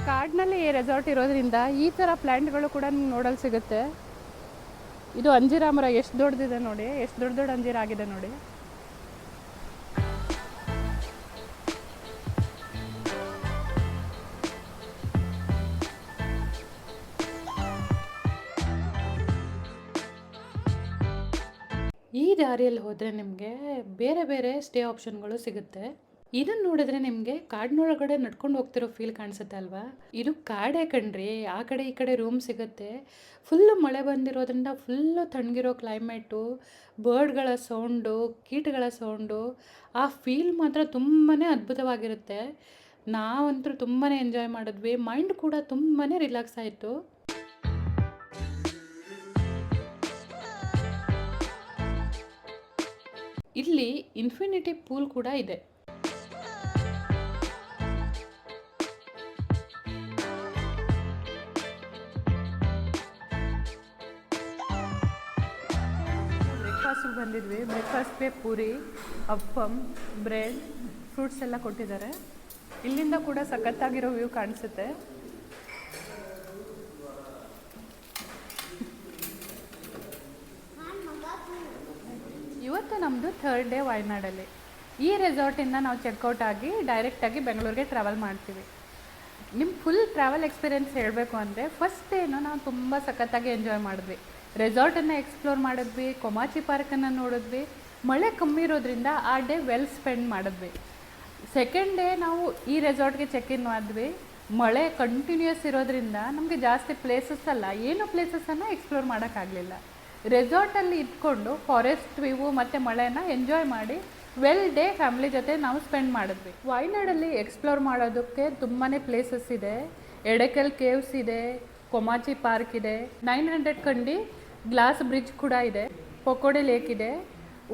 ಕಾಡಿನಲ್ಲಿ ಈ ರೆಸಾರ್ಟ್ ಇರೋದ್ರಿಂದ ಈ ಥರ ಪ್ಲ್ಯಾಂಟ್ಗಳು ಕೂಡ ನಿಮ್ಗೆ ನೋಡಲು ಸಿಗುತ್ತೆ. ಇದು ಅಂಜೀರ ಮರ ಎಷ್ಟು ದೊಡ್ಡದಿದೆ ನೋಡಿ, ಎಷ್ಟು ದೊಡ್ಡ ದೊಡ್ಡ ಅಂಜೀರ ಆಗಿದೆ ನೋಡಿ. ದಾರಿಯಲ್ಲಿ ಹೋದರೆ ನಿಮಗೆ ಬೇರೆ ಬೇರೆ ಸ್ಟೇ ಆಪ್ಷನ್ಗಳು ಸಿಗುತ್ತೆ. ಇದನ್ನು ನೋಡಿದ್ರೆ ನಿಮಗೆ ಕಾಡಿನೊಳಗಡೆ ನಡ್ಕೊಂಡು ಹೋಗ್ತಿರೋ ಫೀಲ್ ಕಾಣಿಸುತ್ತೆ ಅಲ್ವಾ? ಇದು ಕಾಡೇ ಕಣ್ರಿ, ಆ ಕಡೆ ಈ ಕಡೆ ರೂಮ್ ಸಿಗುತ್ತೆ. ಫುಲ್ಲು ಮಳೆ ಬಂದಿರೋದ್ರಿಂದ ಫುಲ್ಲು ತಣ್ಣಗಿರೋ ಕ್ಲೈಮೇಟು, ಬರ್ಡ್ಗಳ ಸೌಂಡು, ಕೀಟಗಳ ಸೌಂಡು, ಆ ಫೀಲ್ ಮಾತ್ರ ತುಂಬಾ ಅದ್ಭುತವಾಗಿರುತ್ತೆ. ನಾವಂತೂ ತುಂಬಾ ಎಂಜಾಯ್ ಮಾಡಿದ್ವಿ. ಮೈಂಡ್ ಕೂಡ ತುಂಬಾ ರಿಲ್ಯಾಕ್ಸ್ ಆಯಿತು. ಇಲ್ಲಿ ಇನ್ಫಿನಿಟಿ ಪೂಲ್ ಕೂಡ ಇದೆ. ಬ್ರೇಕ್ಫಾಸ್ಟಿಗೆ ಬಂದಿದ್ವಿ. ಬ್ರೇಕ್ಫಾಸ್ಟ್ಗೆ ಪೂರಿ, ಅಪ್ಪಮ್, ಬ್ರೆಡ್, ಫ್ರೂಟ್ಸ್ ಎಲ್ಲ ಕೊಟ್ಟಿದ್ದಾರೆ. ಇಲ್ಲಿಂದ ಕೂಡ ಸಖತ್ತಾಗಿರೋ ವ್ಯೂ ಕಾಣಿಸುತ್ತೆ. ಇವತ್ತು ನಮ್ಮದು 3rd ಡೇ ವಾಯ್ನಾಡಲ್ಲಿ. ಈ ರೆಸಾರ್ಟಿಂದ ನಾವು ಚೆಕ್ಔಟ್ ಆಗಿ ಡೈರೆಕ್ಟಾಗಿ ಬೆಂಗಳೂರಿಗೆ ಟ್ರಾವೆಲ್ ಮಾಡ್ತೀವಿ. ನಿಮ್ಮ ಫುಲ್ ಟ್ರಾವೆಲ್ ಎಕ್ಸ್ಪೀರಿಯೆನ್ಸ್ ಹೇಳಬೇಕು ಅಂದರೆ ಫಸ್ಟ್ ಡೇನು ನಾವು ತುಂಬ ಸಖತ್ತಾಗಿ ಎಂಜಾಯ್ ಮಾಡಿದ್ವಿ. ರೆಸಾರ್ಟನ್ನು ಎಕ್ಸ್ಪ್ಲೋರ್ ಮಾಡಿದ್ವಿ, ಕೊಮಾಚಿ ಪಾರ್ಕನ್ನು ನೋಡಿದ್ವಿ. ಮಳೆ ಕಮ್ಮಿ ಇರೋದ್ರಿಂದ ಆ ಡೇ ವೆಲ್ ಸ್ಪೆಂಡ್ ಮಾಡಿದ್ವಿ. ಸೆಕೆಂಡ್ ಡೇ ನಾವು ಈ ರೆಸಾರ್ಟ್ಗೆ ಚೆಕ್ ಇನ್ ಮಾಡಿದ್ವಿ. ಮಳೆ ಕಂಟಿನ್ಯೂಯಸ್ ಇರೋದ್ರಿಂದ ನಮಗೆ ಜಾಸ್ತಿ ಪ್ಲೇಸಸ್ ಅಲ್ಲ, ಏನು ಪ್ಲೇಸಸನ್ನು ಎಕ್ಸ್ಪ್ಲೋರ್ ಮಾಡೋಕ್ಕಾಗಲಿಲ್ಲ. ರೆಸಾರ್ಟಲ್ಲಿ ಇದ್ಕೊಂಡು ಫಾರೆಸ್ಟ್ ವ್ಯೂ ಮತ್ತು ಮಳೆನ ಎಂಜಾಯ್ ಮಾಡಿ ವೆಲ್ ಡೇ ಫ್ಯಾಮಿಲಿ ಜೊತೆ ನಾವು ಸ್ಪೆಂಡ್ ಮಾಡಿದ್ವಿ. ವಾಯ್ನಾಡಲ್ಲಿ ಎಕ್ಸ್ಪ್ಲೋರ್ ಮಾಡೋದಕ್ಕೆ ತುಂಬಾ ಪ್ಲೇಸಸ್ ಇದೆ. ಎಡೆಕಲ್ ಕೇವ್ಸ್ ಇದೆ, ಕೊಮಾಚಿ ಪಾರ್ಕ್ ಇದೆ, 900 ಕಂಡಿ ಗ್ಲಾಸ್ ಬ್ರಿಡ್ಜ್ ಕೂಡ ಇದೆ, ಪಕೋಡೆ ಲೇಕ್ ಇದೆ,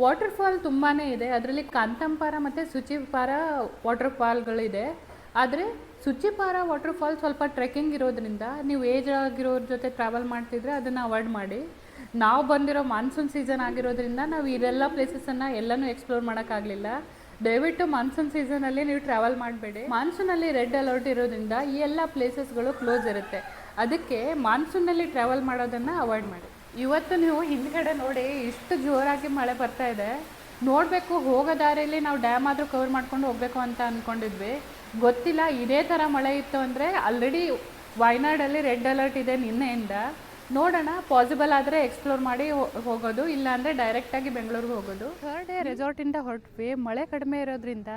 ವಾಟರ್ ಫಾಲ್ ತುಂಬಾ ಇದೆ. ಅದರಲ್ಲಿ ಕಾಂತಂಪಾರ ಮತ್ತು ಸುಚಿಪಾರ ವಾಟರ್ ಫಾಲ್ಗಳಿದೆ. ಆದರೆ ಸುಚಿಪಾರ ವಾಟರ್ ಫಾಲ್ ಸ್ವಲ್ಪ ಟ್ರೆಕ್ಕಿಂಗ್ ಇರೋದ್ರಿಂದ ನೀವು ಏಜ್ ಆಗಿರೋರ ಜೊತೆ ಟ್ರಾವೆಲ್ ಮಾಡ್ತಿದ್ರೆ ಅದನ್ನು ಅವಾಯ್ಡ್ ಮಾಡಿ. ನಾವು ಬಂದಿರೋ ಮಾನ್ಸೂನ್ ಸೀಸನ್ ಆಗಿರೋದ್ರಿಂದ ನಾವು ಇದೆಲ್ಲ ಪ್ಲೇಸಸನ್ನು ಎಲ್ಲನೂ ಎಕ್ಸ್ಪ್ಲೋರ್ ಮಾಡೋಕ್ಕಾಗಲಿಲ್ಲ. ದಯವಿಟ್ಟು ಮಾನ್ಸೂನ್ ಸೀಸನಲ್ಲಿ ನೀವು ಟ್ರಾವೆಲ್ ಮಾಡಬೇಡಿ. ಮಾನ್ಸೂನಲ್ಲಿ ರೆಡ್ ಅಲರ್ಟ್ ಇರೋದ್ರಿಂದ ಈ ಎಲ್ಲ ಪ್ಲೇಸಸ್ಗಳು ಕ್ಲೋಸ್ ಇರುತ್ತೆ. ಅದಕ್ಕೆ ಮಾನ್ಸೂನಲ್ಲಿ ಟ್ರಾವೆಲ್ ಮಾಡೋದನ್ನು ಅವಾಯ್ಡ್ ಮಾಡಿ. ಇವತ್ತು ನೀವು ಹಿಂದ್ಗಡೆ ನೋಡಿ ಇಷ್ಟು ಜೋರಾಗಿ ಮಳೆ ಬರ್ತಾ ಇದೆ. ನೋಡಬೇಕು, ಹೋಗೋ ದಾರಿಯಲ್ಲಿ ನಾವು ಡ್ಯಾಮ್ ಆದರೂ ಕವರ್ ಮಾಡ್ಕೊಂಡು ಹೋಗಬೇಕು ಅಂತ ಅಂದ್ಕೊಂಡಿದ್ವಿ. ಗೊತ್ತಿಲ್ಲ ಇದೇ ಥರ ಮಳೆ ಇತ್ತು ಅಂದರೆ. ಆಲ್ರೆಡಿ ವಾಯ್ನಾಡಲ್ಲಿ ರೆಡ್ ಅಲರ್ಟ್ ಇದೆ ನಿನ್ನೆಯಿಂದ. ನೋಡೋಣ, ಪಾಸಿಬಲ್ ಆದರೆ ಎಕ್ಸ್ಪ್ಲೋರ್ ಮಾಡಿ ಹೋಗೋದು, ಇಲ್ಲಾಂದರೆ ಡೈರೆಕ್ಟಾಗಿ ಬೆಂಗಳೂರಿಗೆ ಹೋಗೋದು. 3rd ಡೇ ರೆಸಾರ್ಟಿಂದ ಹೊರಟ್ವಿ. ಮಳೆ ಕಡಿಮೆ ಇರೋದ್ರಿಂದ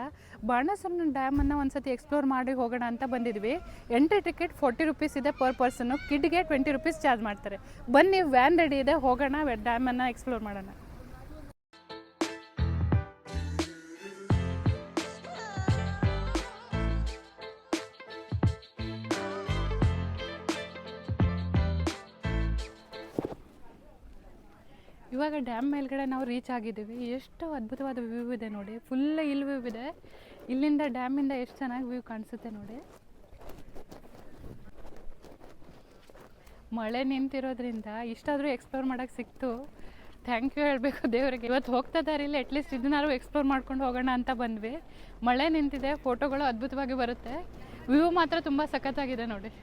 ಬಾಣಸನ ಡ್ಯಾಮನ್ನು ಒಂದ್ಸತಿ ಎಕ್ಸ್ಪ್ಲೋರ್ ಮಾಡಿ ಹೋಗೋಣ ಅಂತ ಬಂದಿದ್ವಿ. ಎಂಟ್ರಿ ಟಿಕೆಟ್ 40 ರೂಪೀಸ್ ಇದೆ ಪರ್ ಪರ್ಸನ್ನು. ಕಿಡ್ಗೆ 20 ರೂಪೀಸ್ ಚಾರ್ಜ್ ಮಾಡ್ತಾರೆ. ಬನ್ನಿ, ವ್ಯಾನ್ ರೆಡಿ ಇದೆ, ಹೋಗೋಣ, ಡ್ಯಾಮನ್ನು ಎಕ್ಸ್ಪ್ಲೋರ್ ಮಾಡೋಣ. ಇವಾಗ ಡ್ಯಾಮ್ ಮೇಲ್ಗಡೆ ನಾವು ರೀಚ್ ಆಗಿದ್ದೀವಿ. ಎಷ್ಟು ಅದ್ಭುತವಾದ ವ್ಯೂ ಇದೆ ನೋಡಿ. ಫುಲ್ ಹಿಲ್ ವ್ಯೂ ಇದೆ. ಇಲ್ಲಿಂದ ಡ್ಯಾಮಿಂದ ಎಷ್ಟು ಚೆನ್ನಾಗಿ ವ್ಯೂ ಕಾಣಿಸುತ್ತೆ ನೋಡಿ. ಮಳೆ ನಿಂತಿರೋದ್ರಿಂದ ಇಷ್ಟಾದರೂ ಎಕ್ಸ್ಪ್ಲೋರ್ ಮಾಡೋಕ್ಕೆ ಸಿಕ್ತು. ಥ್ಯಾಂಕ್ ಯು ಹೇಳಬೇಕು ದೇವರಿಗೆ. ಇವತ್ತು ಹೋಗ್ತಾ ದಾರಿಲಿ ಅಟ್ಲೀಸ್ಟ್ ಇದನ್ನಾರು ಎಕ್ಸ್ಪ್ಲೋರ್ ಮಾಡ್ಕೊಂಡು ಹೋಗೋಣ ಅಂತ ಬಂದ್ವಿ. ಮಳೆ ನಿಂತಿದೆ, ಫೋಟೋಗಳು ಅದ್ಭುತವಾಗಿ ಬರುತ್ತೆ. ವ್ಯೂ ಮಾತ್ರ ತುಂಬ ಸಖತ್ತಾಗಿದೆ ನೋಡಿ.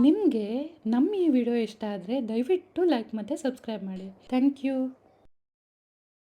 ನಿಮಗೆ ನಮ್ಮ ಈ ವಿಡಿಯೋ ಇಷ್ಟ ಆದರೆ ದಯವಿಟ್ಟು ಲೈಕ್ ಮತ್ತು ಸಬ್ಸ್ಕ್ರೈಬ್ ಮಾಡಿ. Thank you.